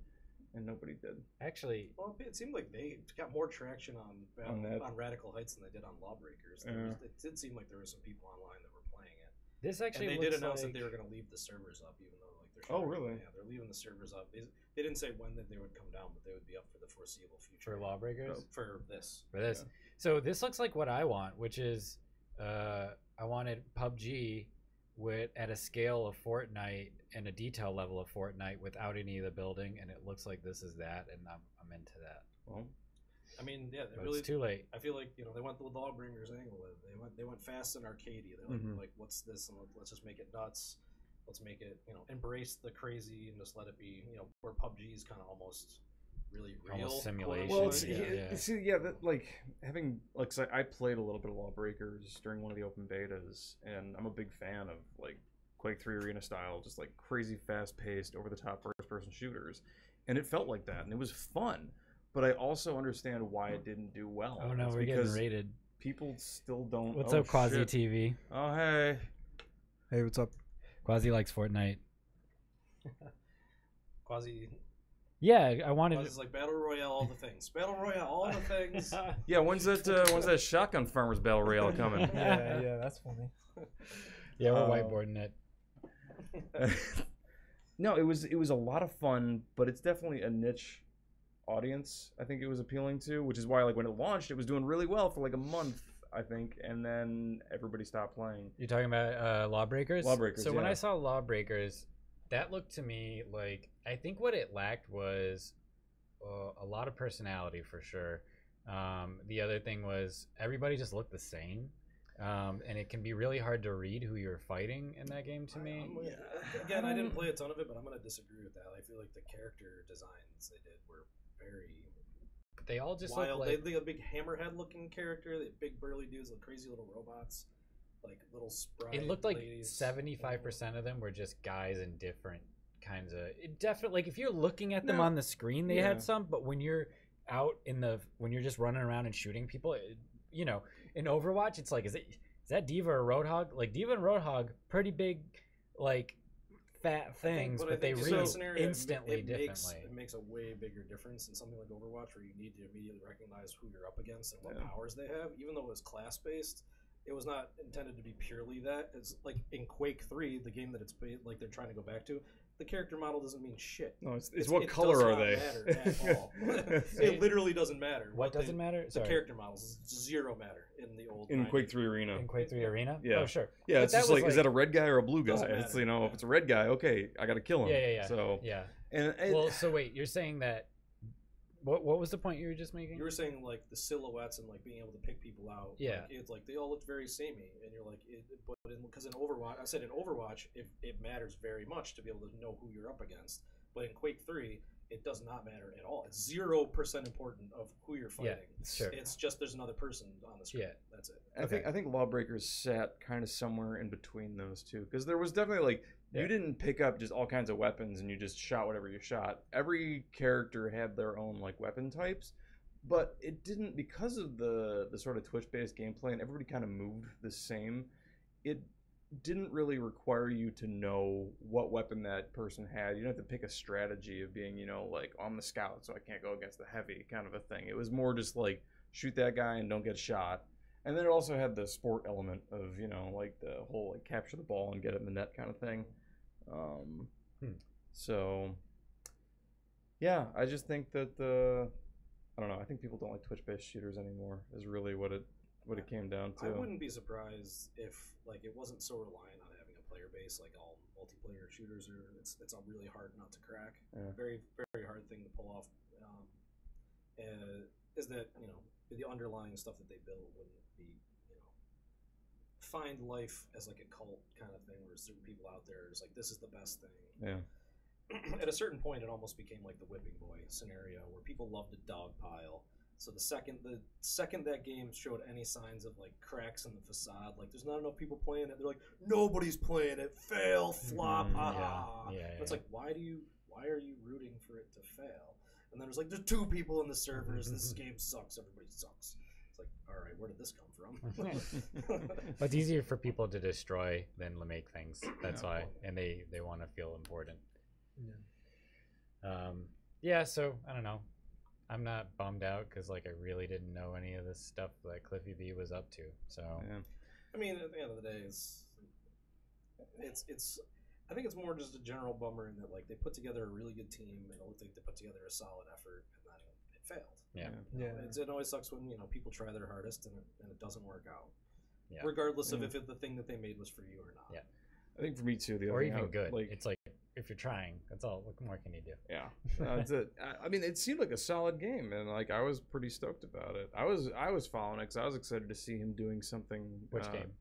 And nobody did. Actually, well, it seemed like they got more traction on Radical Heights than they did on Lawbreakers. It did seem like there were some people online that were playing it. This actually and they did announce that they were going to leave the servers up, even though like Oh, really? Yeah, they're leaving the servers up. They didn't say when that they would come down, but they would be up for the foreseeable future. For Lawbreakers? For this. For this. Yeah. So this looks like what I want, which is I wanted PUBG at a scale of Fortnite and a detail level of Fortnite without any of the building, and it looks like this is that, and I'm into that. Well, I mean, yeah, But really. it's too late. I feel like they went the Lawbringers angle with it. They went fast and arcadey. They're like, what's this? And let's just make it nuts. Let's make it embrace the crazy and just let it be where PUBG is kind of almost really real. Almost simulation. well, it's, Yeah. that, having I played a little bit of Lawbreakers during one of the open betas, and I'm a big fan of Quake 3 Arena style, just crazy fast paced, over the top first person shooters, and it felt like that, and it was fun. But I also understand why it didn't do well. Oh no, It's we're getting because rated. people still don't. What's up, Quasi shit. TV? Oh hey. Hey, what's up? Quasi likes Fortnite. Quasi. Yeah, I wanted. Quasi's like Battle Royale, all the things. Battle Royale, all the things. Yeah, when's that Shotgun Farmers Battle Royale coming? Yeah, that's funny. Yeah, we're whiteboarding it. No, it was a lot of fun, but it's definitely a niche audience. I think it was appealing to, which is why when it launched, it was doing really well for a month, I think, and then everybody stopped playing. You're talking about Lawbreakers? Lawbreakers, So when yeah. I saw Lawbreakers, that looked to me like, I think what it lacked was a lot of personality for sure. The other thing was everybody just looked the same. And it can be really hard to read who you're fighting in that game to me. Again, I didn't play a ton of it, but I'm going to disagree with that. I feel like the character designs they did were very They all just wild. look like... They had a big hammerhead looking character. They had big burly dudes with crazy little robots, little sprite. It looked like ladies. 75% of them were just guys in different kinds of... It definitely, if you're looking at them No. on the screen, they Yeah. had some, but when you're out when you're just running around and shooting people, in Overwatch, it's like, is that D.Va or Roadhog? Diva and Roadhog, pretty big, fat things, but they read instantly differently. It makes a way bigger difference in something like Overwatch, where you need to immediately recognize who you're up against and what powers they have. Even though it was class based, it was not intended to be purely that. It's like in Quake 3, the game that they're trying to go back to. The character model doesn't mean shit. No, it's what color are they? It does not matter at all. It literally doesn't matter. What doesn't matter? The character models zero matter in the old. In Quake 3 Arena. In Quake 3 Arena? Yeah. Oh, sure. Yeah, But it's that just was is that a red guy or a blue guy? Doesn't It's matter. if it's a red guy, okay, I got to kill him. Yeah. So yeah. and Well, so wait, you're saying that... What was the point you were just making? You were saying the silhouettes and being able to pick people out. Yeah. It's they all looked very samey, and you're because in Overwatch, I said in Overwatch, it matters very much to be able to know who you're up against. But in Quake 3, it does not matter at all. It's 0% important of who you're fighting. Yeah, sure. It's just there's another person on the screen. Yeah. That's it. I think Lawbreakers sat kind of somewhere in between those two, because there was definitely you didn't pick up just all kinds of weapons and you just shot whatever you shot. Every character had their own weapon types, but it didn't, because of the sort of Twitch based gameplay and everybody kind of moved the same. It didn't really require you to know what weapon that person had. You didn't have to pick a strategy of being, I'm the scout, so I can't go against the heavy kind of a thing. It was more just shoot that guy and don't get shot. And then it also had the sport element of, the whole capture the ball and get it in the net kind of thing. So, yeah, I just think that I don't know. I think people don't like Twitch-based shooters anymore. Is really what it came down to. I wouldn't be surprised if it wasn't so reliant on having a player base like all multiplayer shooters are. It's a really hard nut to crack. Yeah. Very very hard thing to pull off. Is that the underlying stuff that they build wouldn't be find life as a cult kind of thing where certain people out there is this is the best thing. Yeah. At a certain point, it almost became the whipping boy scenario where people loved to dogpile. So the second that game showed any signs of cracks in the facade, there's not enough people playing it, they're like, nobody's playing it, fail, flop, Yeah. It's why are you rooting for it to fail? And then there's 2 people in the servers, this game sucks, everybody sucks. It's all right, where did this come from? But it's easier for people to destroy than to make things. That's why, and they want to feel important. Yeah. So I don't know. I'm not bummed out because I really didn't know any of this stuff that Cliffy B was up to. So Yeah. I mean, at the end of the day, I think it's more just a general bummer in that like they put together a really good team and it looked like they put together a solid effort and then it failed. Yeah. It always sucks when people try their hardest and it doesn't work out. Yeah. Regardless of if the thing that they made was for you or not. Yeah. I think for me too. Or even good. Like, it's like if you're trying, that's all. What more can you do? Yeah, that's it. I mean, it seemed like a solid game, and like I was pretty stoked about it. I was following it because I was excited to see him doing something. Which game?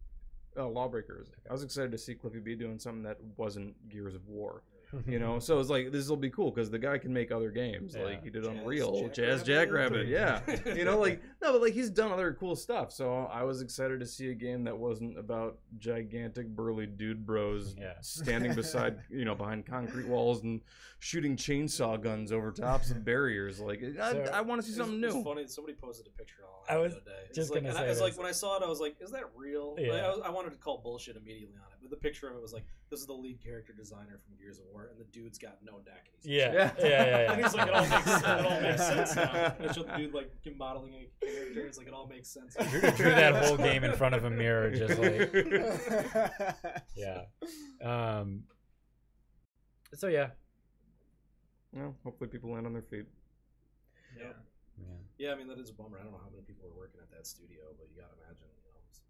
Lawbreakers. Okay. I was excited to see Cliffy B doing something that wasn't Gears of War. So it was like, this will be cool because the guy can make other games. Yeah. Like he did Unreal, Jazz Jackrabbit. Jackrabbit, yeah. But like he's done other cool stuff. So I was excited to see a game that wasn't about gigantic burly dude bros standing beside, behind concrete walls and shooting chainsaw guns over tops of barriers. Like I want to see something new. It's funny. Somebody posted a picture on I was the other day. just gonna say, it's like when I saw it, I was like, "Is that real?" Yeah. Like, I wanted to call bullshit immediately on it, but the picture of it was like, "This is the lead character designer from Gears of War," and the dude's got no neck. And he's Yeah. And he's like, it all makes sense now. And the dude like modeling a character. It's like it all makes sense. Drew that whole game in front of a mirror, just like yeah. So yeah. Well, hopefully people land on their feet. Yeah, I mean, that is a bummer. I don't know how many people are working at that studio, but you gotta imagine,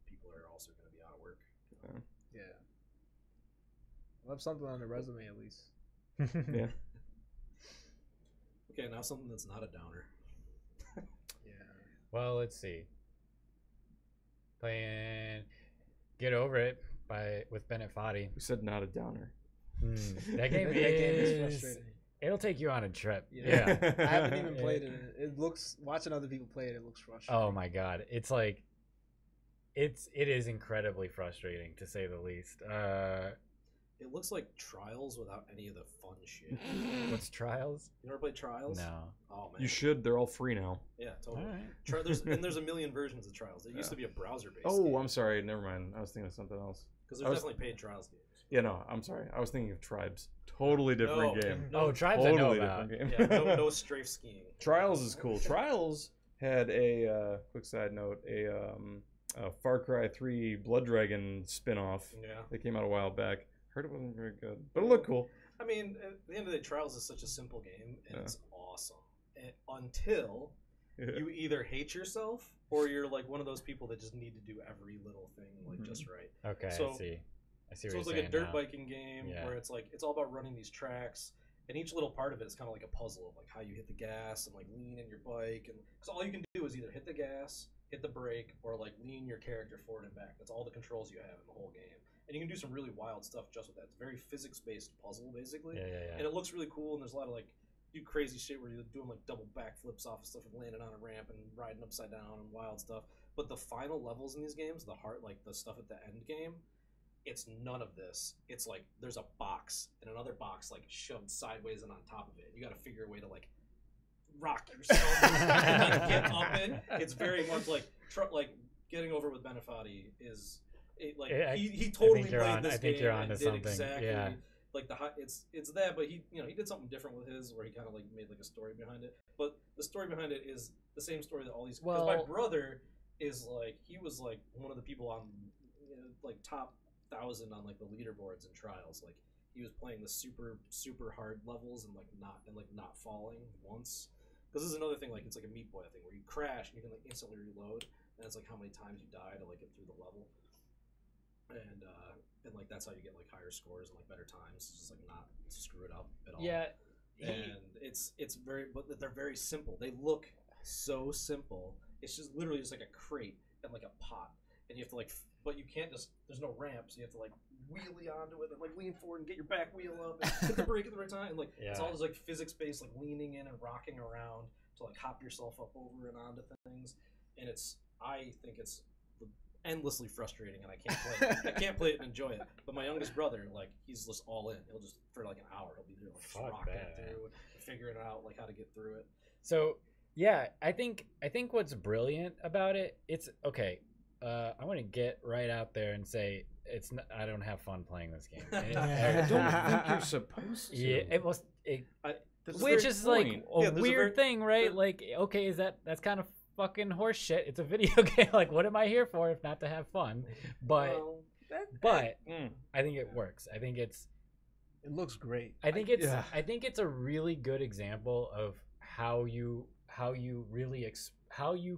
people are also going to be out of work. Yeah. I'll have something on the resume at least. Yeah. Okay, now something that's not a downer. Yeah. Well, let's see. Playing Get Over It with Bennett Foddy. We said not a downer. That game is frustrating. It'll take you on a trip. Yeah. I haven't even played it. It looks, watching other people play it, it looks frustrating. Oh my god. It's like it is incredibly frustrating to say the least. It looks like Trials without any of the fun shit. What's Trials? You ever played Trials? No. Oh man. You should. They're all free now. Yeah, totally. All right. There's a million versions of Trials. It used to be a browser-based Oh, game. I'm sorry. Never mind. I was thinking of something else. Because there's definitely paid Trials games. Yeah, no, I'm sorry. I was thinking of Tribes. Totally different game. Oh, Tribes Totally I know about. different Yeah, game. no strafe skiing. Trials is cool. Trials had a quick side note, a Far Cry 3 Blood Dragon spin-off Yeah. that came out a while back. Heard it wasn't very good, but it looked cool. I mean, at the end of the day, Trials is such a simple game, and it's awesome. Until you either hate yourself, or you're like one of those people that just need to do every little thing like just right. Okay, So- I see. I see what So you're it's like saying a dirt now. biking game where it's like it's all about running these tracks, and each little part of it is kind of like a puzzle of like how you hit the gas and like lean in your bike, and because all you can do is either hit the gas, hit the brake, or like lean your character forward and back. That's all the controls you have in the whole game, and you can do some really wild stuff just with that. It's a very physics-based puzzle basically, and it looks really cool. And there's a lot of like do crazy shit where you're doing like double backflips off of stuff and landing on a ramp and riding upside down and wild stuff. But the final levels in these games, the stuff at the end game, it's none of this. It's like there's a box and another box like shoved sideways and on top of it. You got to figure a way to like rock yourself and like get up it. It's very much like getting over with Benefati is like he totally played this game and did exactly like it's that, but he did something different with his where he kind of like made like a story behind it. But the story behind it is the same story that all these. Because my brother is like he was like one of the people on like top 1,000 on like the leaderboards and Trials. Like he was playing the super hard levels and not falling once. Because this is another thing, like it's like a Meat Boy thing where you crash and you can like instantly reload, and it's like how many times you die to like get through the level, and like that's how you get like higher scores and like better times. It's just like not screw it up at all. Yeah, and it's very, but they're very simple. They look so simple. It's just literally just like a crate and like a pot, and you have to like, but you can't just. There's no ramp, so you have to like wheelie onto it and like lean forward and get your back wheel up and hit the brake at the right time. And like it's all just like physics based, like leaning in and rocking around to like hop yourself up over and onto things. And I think it's endlessly frustrating, and I can't play it. I can't play it and enjoy it. But my youngest brother, like he's just all in. He'll just for like an hour, he'll be there like just rocking through, figuring out like how to get through it. So yeah, I think what's brilliant about it, it's okay. I want to get right out there and say I don't have fun playing this game. I don't think you're supposed to. Yeah, it was. That's Which the is point. like a weird thing, right? Like, okay, that's kind of fucking horse shit. It's a video game. Like, what am I here for if not to have fun? But I think it works. I think it's It looks great. I think it's a really good example of how you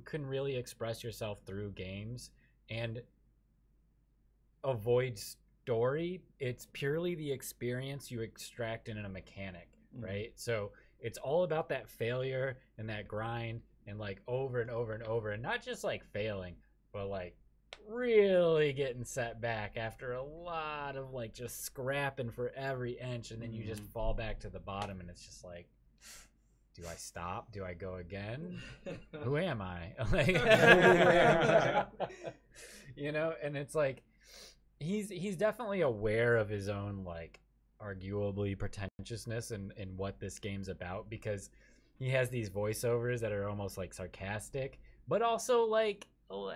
can really express yourself through games and avoid story. It's purely the experience you extract in a mechanic, right? So it's all about that failure and that grind and like over and over and over, and not just like failing, but like really getting set back after a lot of like just scrapping for every inch, and then you just fall back to the bottom, and it's just like, do I stop? Do I go again? Who am I? Like, you know, and it's like he's definitely aware of his own like arguably pretentiousness and what this game's about, because he has these voiceovers that are almost like sarcastic, but also like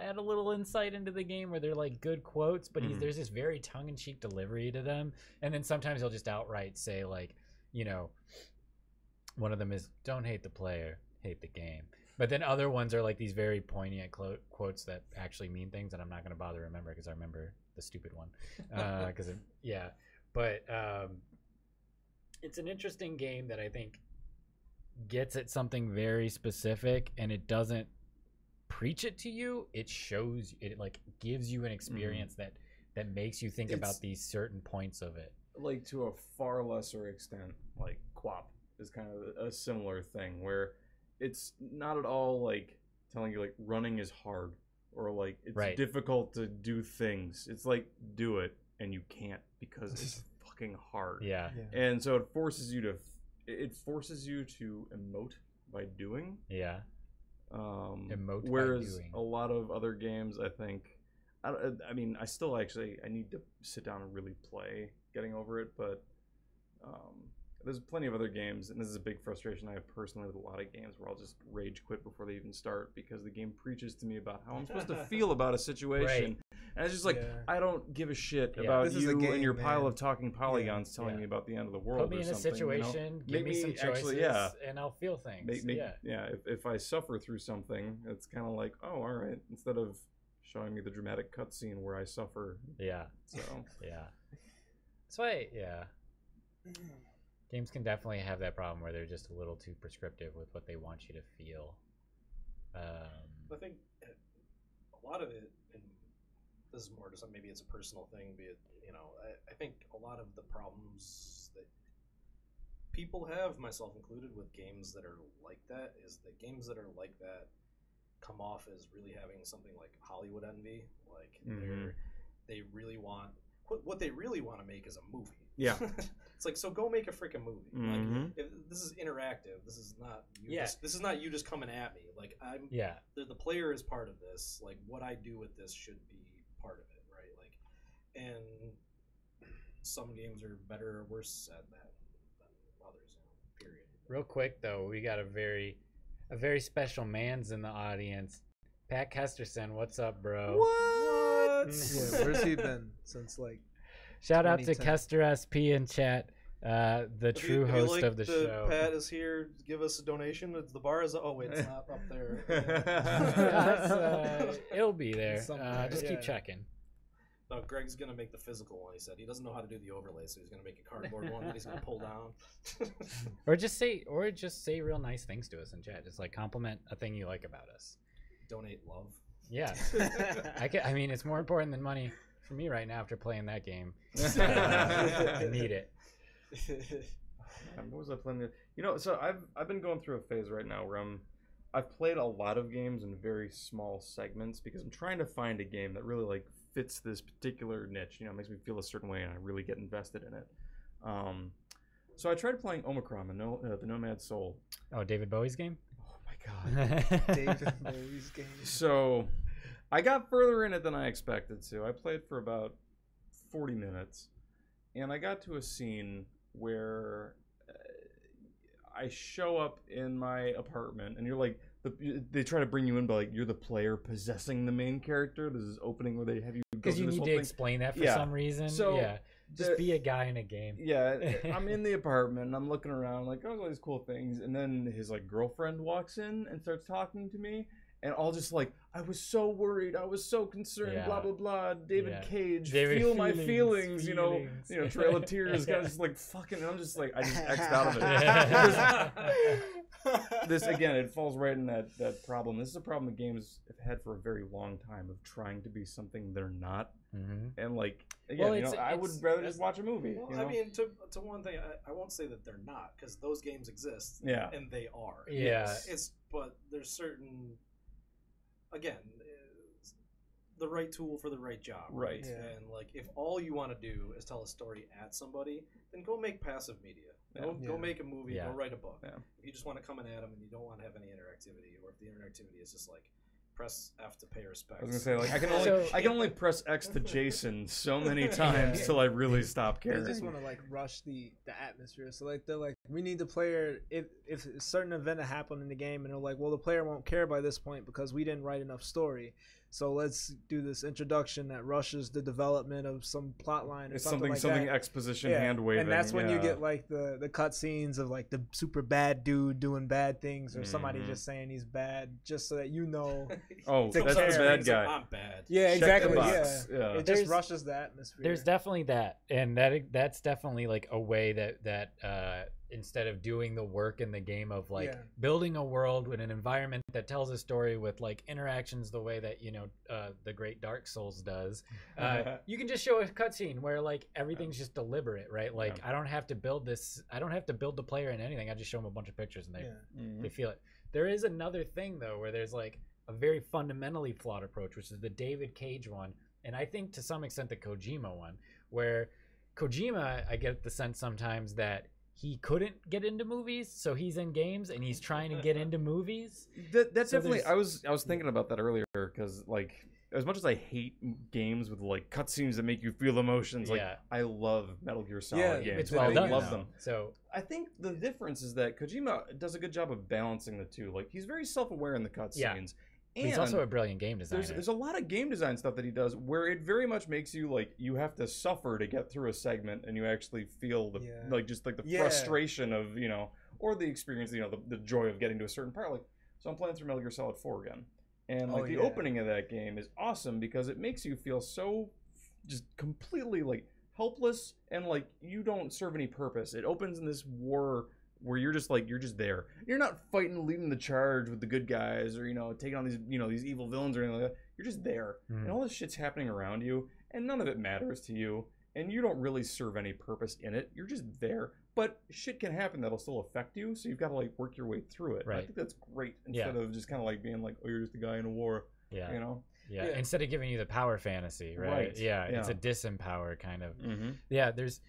add a little insight into the game where they're like good quotes, but there's this very tongue-in-cheek delivery to them. And then sometimes he'll just outright say like, you know, one of them is, don't hate the player, hate the game. But then other ones are like these very poignant quotes that actually mean things, and I'm not going to bother to remember because I remember the stupid one. But it's an interesting game that I think gets at something very specific, and it doesn't preach it to you. It shows, it like gives you an experience that makes you think about these certain points of it. Like to a far lesser extent, like QWOP is kind of a similar thing where it's not at all like telling you like running is hard or like it's difficult to do things. It's like do it and you can't because it's fucking hard. Yeah. And so it forces you to emote by doing. Yeah. Emote whereas by doing. A lot of other games, I think, I mean, I still actually I need to sit down and really play Getting Over It, but there's plenty of other games, and this is a big frustration I have personally with a lot of games where I'll just rage quit before they even start because the game preaches to me about how I'm supposed to feel about a situation. And it's just like, I don't give a shit about you and your pile of talking polygons telling me about the end of the world. Put me in a situation, give me some choices, and I'll feel things. If I suffer through something, it's kind of like, oh, all right, instead of showing me the dramatic cutscene where I suffer. Yeah. So. Yeah. That's why, games can definitely have that problem where they're just a little too prescriptive with what they want you to feel. I think a lot of it, and this is more just maybe it's a personal thing, be it, you know, I think a lot of the problems that people have, myself included, with games that are like that is that games that are like that come off as really having something like Hollywood envy. Like they really want, what they really want to make is a movie. Yeah. It's like, so go make a freaking movie. Like, if this is interactive. This is not you. This is not you just coming at me. Like the player is part of this. Like what I do with this should be part of it, right? Like, and some games are better or worse at that than others. Period. Real quick though, we got a very special man's in the audience. Pat Kesterson, what's up, bro? What? Where's he been since like? Shout out to Kester SP in chat, the true host of the show. Pat is here. Give us a donation. The bar is. Oh wait, it's not up there. It'll be there. Just keep checking. No, Greg's gonna make the physical one. He said he doesn't know how to do the overlay, so he's gonna make a cardboard one that he's gonna pull down. or just say real nice things to us in chat. Just like compliment a thing you like about us. Donate love. Yeah, I mean, it's more important than money for me right now after playing that game. I need it. What was I playing? You know, so I've been going through a phase right now where I've played a lot of games in very small segments because I'm trying to find a game that really like fits this particular niche. You know, makes me feel a certain way and I really get invested in it. So I tried playing Omicron, the Nomad Soul. Oh, David Bowie's game? Oh my god. David Bowie's game. So I got further in it than I expected to. I played for about 40 minutes, and I got to a scene where I show up in my apartment, and you're like, they try to bring you in by like you're the player possessing the main character. There's this opening where they have you because you need to explain that for some reason. So just be a guy in a game. Yeah, I'm in the apartment, and I'm looking around like, oh, all these cool things, and then his like girlfriend walks in and starts talking to me. and all just like, I was so worried, I was so concerned, blah blah blah. David Cage, feel my feelings, you know, Trail of Tears, kind of just like fucking. And I'm just like, I just X'd out of it. This again, it falls right in that problem. This is a problem that games have had for a very long time of trying to be something they're not. And like, again, I would rather just watch a movie. Well, I mean, to one thing, I won't say that they're not, because those games exist. And they are. But there's certain, again, the right tool for the right job. Right. And like, if all you want to do is tell a story at somebody, then go make passive media. Go make a movie. Go write a book. If you just want to come in at them and you don't want to have any interactivity, or if the interactivity is just like press F to pay respect. I was gonna say, like, I can only press X to Jason so many times till I really stop caring. They just want to like rush the atmosphere. So like they're like, we need the player, if a certain event happened in the game, and they're like, well, the player won't care by this point because we didn't write enough story. So let's do this introduction that rushes the development of some plot line or something like that. Exposition, hand waving, and that's when you get like the cutscenes of like the super bad dude doing bad things, or somebody just saying he's bad, just so that you know. Oh, that's the bad guy. I'm bad. Yeah, exactly. Yeah. It just rushes the atmosphere. There's definitely that, and that's definitely like a way that instead of doing the work in the game of like building a world with an environment that tells a story with like interactions the way that the great Dark Souls does, you can just show a cutscene where like everything's just deliberate, right? Like I don't have to build the player in anything. I just show them a bunch of pictures and they feel it. There is another thing though where there's like a very fundamentally flawed approach, which is the David Cage one, and I think to some extent the Kojima one, where Kojima, I get the sense sometimes that he couldn't get into movies, so he's in games and he's trying to get into movies. That's so definitely. I was thinking about that earlier, because like, as much as I hate games with like cutscenes that make you feel emotions, like I love Metal Gear Solid games. It's well done. I love them. So I think the difference is that Kojima does a good job of balancing the two. Like, he's very self-aware in the cutscenes. And he's also a brilliant game designer. There's a lot of game design stuff that he does where it very much makes you like, you have to suffer to get through a segment, and you actually feel the like just like the frustration of, or the experience, the joy of getting to a certain part. Like, so I'm playing through Metal Gear Solid 4 again, and like the opening of that game is awesome because it makes you feel so just completely like helpless, and like you don't serve any purpose. It opens in this war where you're just there. You're not fighting, leading the charge with the good guys, or taking on these these evil villains or anything like that. You're just there, and all this shit's happening around you, and none of it matters to you, and you don't really serve any purpose in it. You're just there, but shit can happen that'll still affect you, so you've got to like work your way through it. Right. I think that's great, instead of just kind of like being like, oh, you're just a guy in a war. Yeah, instead of giving you the power fantasy, right? It's a disempower kind of. There's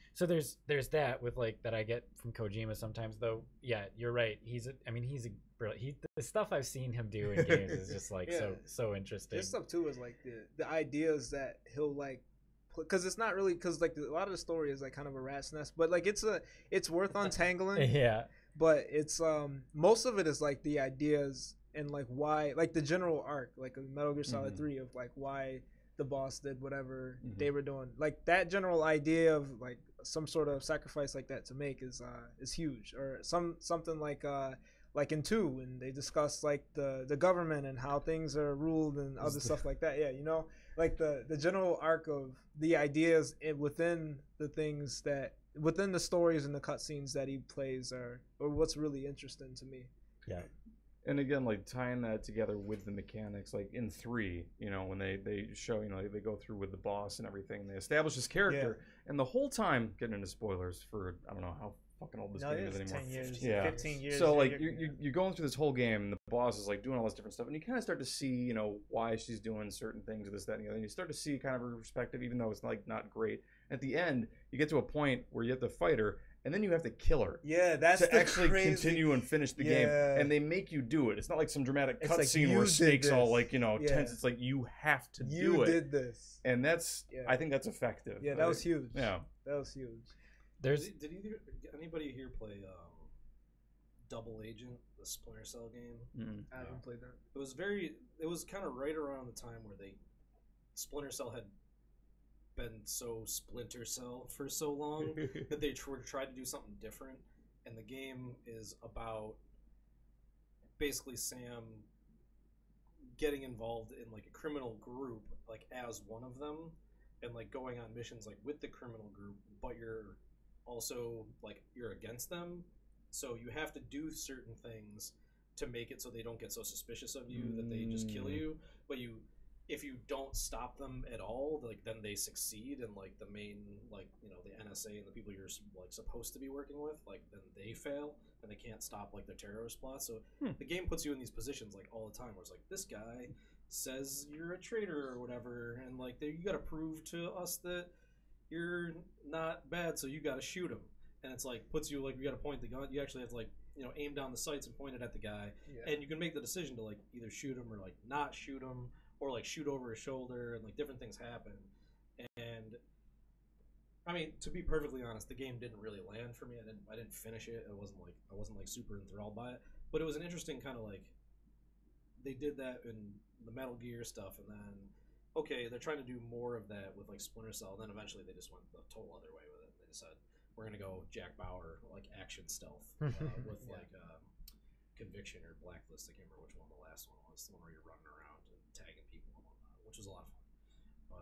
that with like that I get from Kojima sometimes, though. Yeah, you're right. He's brilliant. The stuff I've seen him do in games is just like so interesting. This stuff too is like the ideas that he'll like, because it's not really, because like a lot of the story is like kind of a rat's nest, but like it's worth untangling. But it's most of it is like the ideas. And like why, like the general arc, like Metal Gear Solid 3 of like why the boss did whatever they were doing, like that general idea of like some sort of sacrifice like that to make is huge. Or something like in 2 when they discuss like the government and how things are ruled and other stuff like that. Like the general arc of the ideas within the things that within the stories and the cutscenes that he plays are what's really interesting to me. And again, like tying that together with the mechanics, like in 3, when they show, they go through with the boss and everything, they establish his character, and the whole time, getting into spoilers for, I don't know how fucking old this game is anymore. 10 years, 15 years. So like you're going through this whole game, and the boss is like doing all this different stuff, and you kind of start to see, why she's doing certain things, this, that, and the other, and you start to see kind of her perspective, even though it's like not great. At the end, you get to a point where you have to fight her, and then you have to kill her. That's to actually continue and finish the game, and they make you do it. It's not like some dramatic cutscene where stakes all like tense. It's like you have to do it. You did this, and that's I think that's effective. That was huge. Yeah, that was huge. Did anybody here play Double Agent, the Splinter Cell game? I haven't played that. It was kind of right around the time where Splinter Cell had been so Splinter Cell for so long that they tried to do something different, and the game is about basically Sam getting involved in like a criminal group like as one of them, and like going on missions like with the criminal group, but you're also like you're against them, so you have to do certain things to make it so they don't get so suspicious of you that they just kill you. But if you don't stop them at all, like then they succeed, and like the main, like, you know, the NSA and the people you're like supposed to be working with, like then they fail and they can't stop like their terrorist plots. So the game puts you in these positions like all the time where it's like, this guy says you're a traitor or whatever, and like you got to prove to us that you're not bad, so you got to shoot him. And it's like puts you like, you got to point the gun. You actually have to like, you know, aim down the sights and point it at the guy, and you can make the decision to like either shoot him or like not shoot him, or like shoot over his shoulder, and like different things happen. And I mean, to be perfectly honest, the game didn't really land for me. I didn't finish it. I wasn't like super enthralled by it, but it was an interesting kind of like, they did that in the Metal Gear stuff, and then okay, they're trying to do more of that with like Splinter Cell, and then eventually they just went the total other way with it. They decided we're gonna go Jack Bauer like action stealth with like Conviction or Blacklist. I can't remember which one the last one was. The one where you're running around and tagging people and whatnot, which was a lot of fun.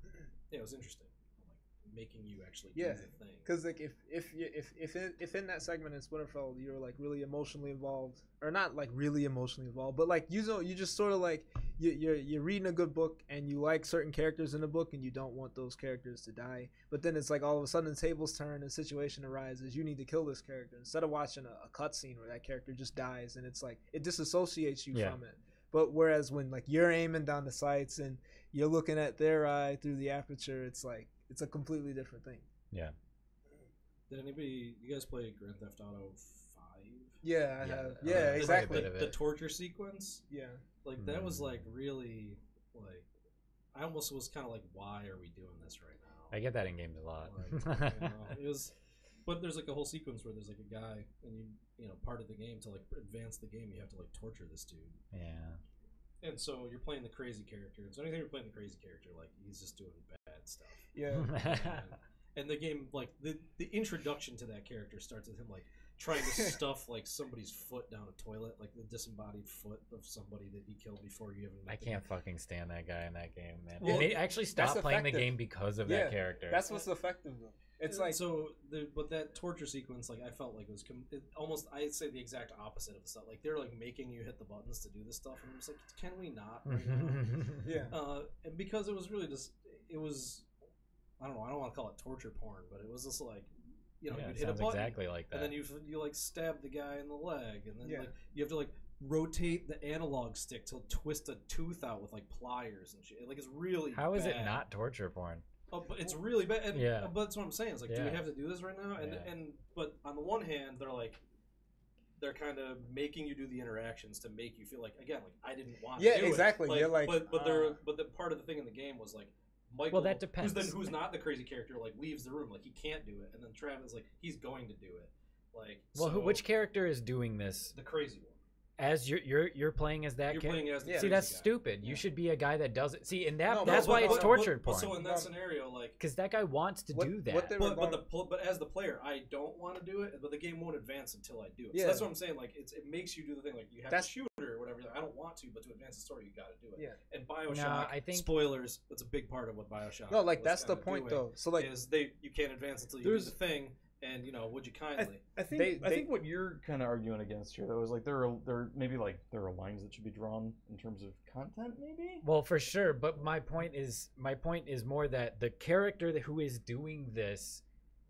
But yeah, it was interesting, like making you actually do the thing. Because like if in that segment in Splinterfell you're like really emotionally involved, or not like really emotionally involved, but like you know, you just sort of like you're reading a good book and you like certain characters in the book and you don't want those characters to die, but then it's like all of a sudden the tables turn and a situation arises, you need to kill this character, instead of watching a cutscene where that character just dies, and it's like it disassociates you from it. But whereas when like you're aiming down the sights and you're looking at their eye through the aperture, it's like it's a completely different thing. Did anybody, you guys play Grand Theft Auto 5? Yeah, I have. Yeah, exactly. The torture sequence. Yeah. Like that was like really like, I almost was kind of like, why are we doing this right now? I get that in games a lot. Like, you know, it was, but there's like a whole sequence where there's like a guy, and you know, part of the game to like advance the game, you have to like torture this dude. Yeah. And so you're playing the crazy character. And so anytime you're playing the crazy character, like he's just doing bad stuff. Yeah. And the game, like the introduction to that character starts with him like trying to stuff like somebody's foot down a toilet, like the disembodied foot of somebody that he killed before you even met I can't fucking stand that guy in that game, man. Well, they actually stopped playing the game because of that character. That's what's effective though. It's like, so but that torture sequence, like I felt like it was almost, I'd say the exact opposite of the stuff. Like they're like making you hit the buttons to do this stuff, and I'm just like, can we not right now? And because it was really just, it was, I don't know, I don't want to call it torture porn, but it was just like, you know, you'd hit a button exactly like that, and then you like stab the guy in the leg, and then like you have to like rotate the analog stick to twist a tooth out with like pliers and shit. Like it's really how is bad. it not torture porn? Oh, but it's really bad. And, but that's what I'm saying. It's like, do we have to do this right now? And but on the one hand, they're kind of making you do the interactions to make you feel like, again, like I didn't want to do exactly. It. You're like, but the part of the thing in the game was like, Michael, that depends. Who's not the crazy character, like leaves the room, like he can't do it, and then Travis, like he's going to do it, like. Well, which character is doing this? The crazy one. As you're playing as that character. Playing as the See, that's guy. Stupid. You should be a guy that does it. See, and that's but, why it's tortured porn. So in that scenario, like, because that guy wants to do that. But as the player, I don't want to do it. But the game won't advance until I do it. So that's what I'm saying. Like, it makes you do the thing. Like, you have to shoot her or whatever. Like, I don't want to, but to advance the story, you got to do it. Yeah. And BioShock, I think, spoilers. That's a big part of what BioShock. No, like that's the point though. So like, is you can't advance until you do the thing. And you know, would you kindly? I think what you're kind of arguing against here, though, is like there are lines that should be drawn in terms of content, maybe. Well, for sure, but my point is more that the character who is doing this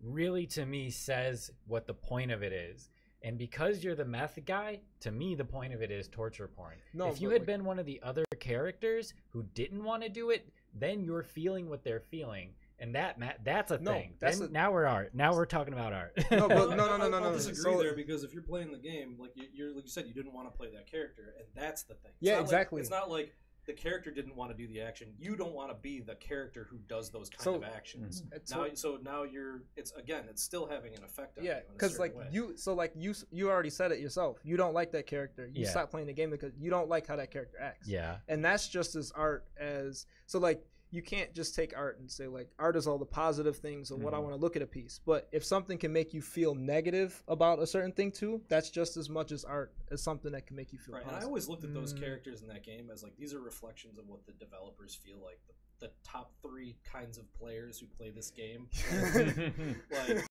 really, to me, says what the point of it is. And because you're the meth guy, to me, the point of it is torture porn. No, if you had been one of the other characters who didn't want to do it, then you're feeling what they're feeling. And that's a thing. Now we're art. Now we're talking about art. No. I'll disagree there, because if you're playing the game, like like you said, you didn't want to play that character, and that's the thing. Exactly. It's not like the character didn't want to do the action. You don't want to be the character who does those kind of actions. Now it's still having an effect on you. Yeah, because like you already said it yourself. You don't like that character. You stop playing the game because you don't like how that character acts. Yeah, and that's just as art as so like. you can't just take art and say like art is all the positive things of what I want to look at a piece. But if something can make you feel negative about a certain thing too, that's just as much as art as something that can make you feel right. positive. And I always looked at those characters in that game as like these are reflections of what the developers feel like. The top 3 kinds of players who play this game. Like,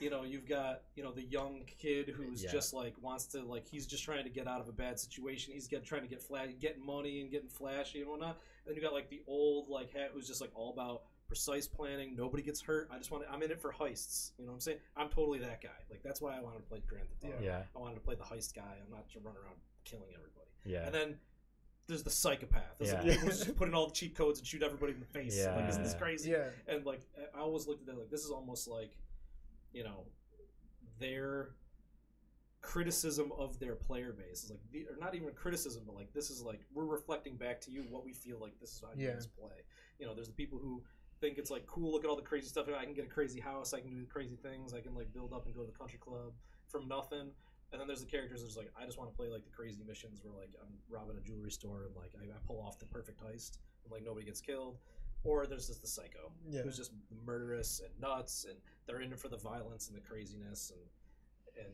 you know, you've got, you know, the young kid who's just like wants to like he's just trying to get out of a bad situation. He's trying to getting money and getting flashy and whatnot. And then you got like the old like hat who's just like all about precise planning. Nobody gets hurt. I'm in it for heists. You know what I'm saying? I'm totally that guy. Like that's why I wanted to play Grand Theft Auto. Yeah. I wanted to play the heist guy. I'm not to run around killing everybody. Yeah. And then there's the psychopath. There's like people who just put in all the cheat codes and shoot everybody in the face. Yeah. Like, isn't this crazy? Yeah. And like I always looked at that like this is almost like, you know, their criticism of their player base is like or not even criticism, but like this is like we're reflecting back to you what we feel like this is how you guys play. You know, there's the people who think it's like cool, look at all the crazy stuff. I can get a crazy house, I can do crazy things, I can like build up and go to the country club from nothing. And then there's the characters that's like, I just want to play like the crazy missions where like I'm robbing a jewelry store and like I pull off the perfect heist and like nobody gets killed. Or there's just the psycho who's just murderous and nuts and they're in it for the violence and the craziness and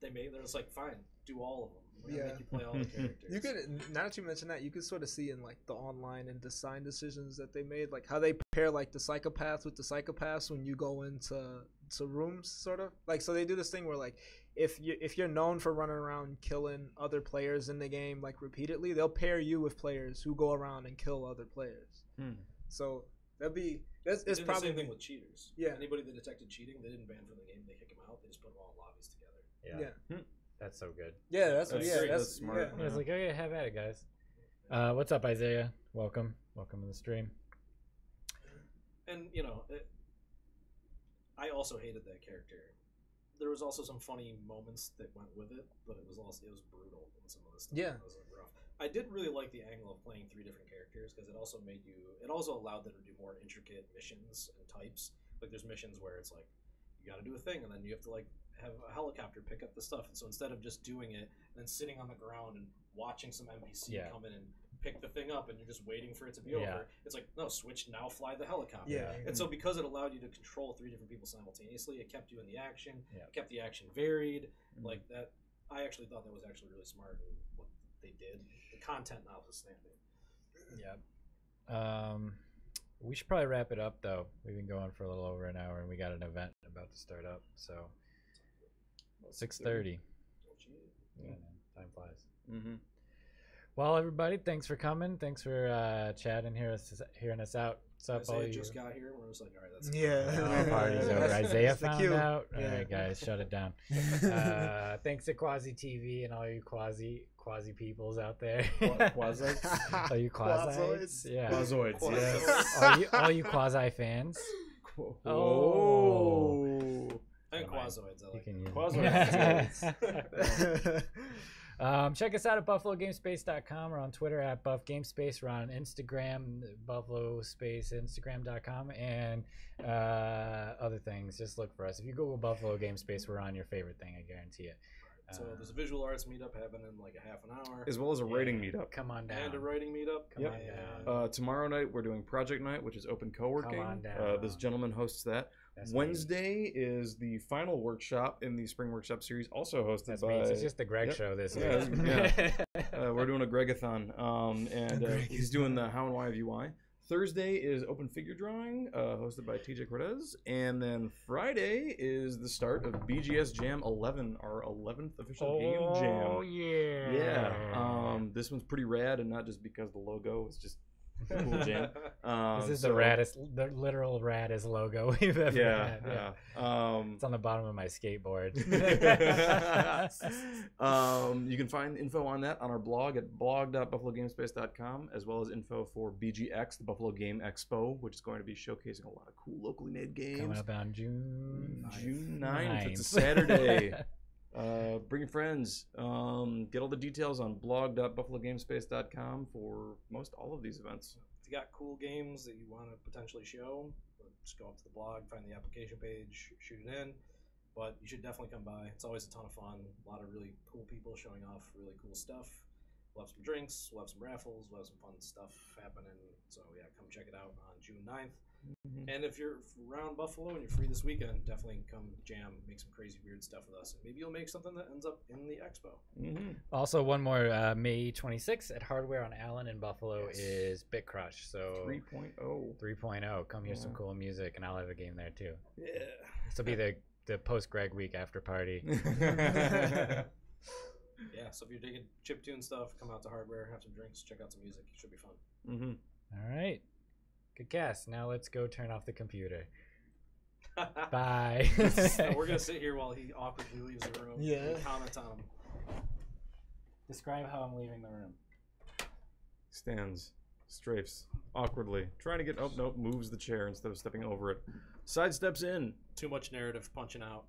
they're just like, fine, do all of them. We're gonna make you play all the characters. You could, now that you mention that, you could sort of see in like the online and design decisions that they made, like how they pair like the psychopath with the psychopaths when you go into rooms, sort of like. So they do this thing where like if you're known for running around killing other players in the game like repeatedly, they'll pair you with players who go around and kill other players. So that's it's probably the same thing with cheaters. Yeah. Anybody that detected cheating, they didn't ban from the game. They kick them out. They just put them all in lobbies together. Yeah. That's so good. Yeah, that's smart. I was like, okay, have at it, guys. What's up, Isaiah? Welcome to the stream. And you know, I also hated that character. There was also some funny moments that went with it, but it was brutal in some of the stuff. Yeah. It was rough. I did really like the angle of playing 3 different characters because it also allowed them to do more intricate missions and types. Like there's missions where it's like you got to do a thing and then you have to like have a helicopter pick up the stuff. And so instead of just doing it and then sitting on the ground and watching some NPC come in and pick the thing up and you're just waiting for it to be over, it's like, no, switch, now fly the helicopter. And so because it allowed you to control 3 different people simultaneously, it kept you in the action, it kept the action varied. Like that, I actually thought that was actually really smart in what they did. The content notwithstanding. We should probably wrap it up though. We've been going for a little over an hour and we got an event about to start up, so 6:30. Yeah, man, time flies. Well, everybody, thanks for coming. Thanks for chatting, hearing us out. What's up, all you? Just got here. We're just like, all right, that's Our party's over. Isaiah found cue. out. All right, guys, shut it down. Thanks to Quasi TV and all you quasi peoples out there. Quasites? All you quasites? Yeah. Quasoids, yes. all you quasi fans. Oh. And quasoids. I like You it. Quasoids. Check us out at buffalogamespace.com. We're on Twitter at buffgamespace. We're on Instagram, buffalospaceinstagram.com, and other things. Just look for us. If you Google Buffalo Gamespace, we're on your favorite thing, I guarantee it. So there's a visual arts meetup happening in like a half an hour. As well as a writing meetup. Come on down. And a writing meetup. Come on down. Tomorrow night we're doing Project Night, which is open co-working. Come on down. This gentleman hosts that. That's Wednesday is the final workshop in the Spring Workshop series, also hosted That's by... me. It's just the Greg show this week. We're doing a Gregathon, and he's doing the How and Why of UI. Thursday is Open Figure Drawing, hosted by TJ Cortez. And then Friday is the start of BGS Jam 11, our 11th official game jam. Oh, yeah. Yeah. This one's pretty rad, and not just because the logo is just a cool jam. This is the literal raddest logo we've ever had. Yeah. It's on the bottom of my skateboard. You can find info on that on our blog at blog.buffalogamespace.com, as well as info for BGX, the Buffalo Game Expo, which is going to be showcasing a lot of cool locally made games. Coming up on June 9th. It's a Saturday. Bring your friends. Get all the details on blog.buffalogamespace.com for most all of these events. If you got cool games that you want to potentially show, just go up to the blog, find the application page, shoot it in. But you should definitely come by. It's always a ton of fun. A lot of really cool people showing off really cool stuff. We'll have some drinks, we'll have some raffles, we'll have some fun stuff happening. So yeah, come check it out on June 9th. And if you're around Buffalo and you're free this weekend, definitely come jam, make some crazy weird stuff with us, and maybe you'll make something that ends up in the expo. Also, one more, May 26th at Hardware on Allen in Buffalo is Bit Crush. So 3.0. 3.0. Come hear some cool music, and I'll have a game there too. Yeah. This will be the post Greg week after party. Yeah, so if you're digging chiptune stuff, come out to Hardware, have some drinks, check out some music. It should be fun. All right. Good cast. Now let's go turn off the computer. Bye. We're going to sit here while he awkwardly leaves the room and comment on him. Describe how I'm leaving the room. Stands, strafes, awkwardly, trying to get, oh, nope, moves the chair instead of stepping over it. Sidesteps in. Too much narrative punching out.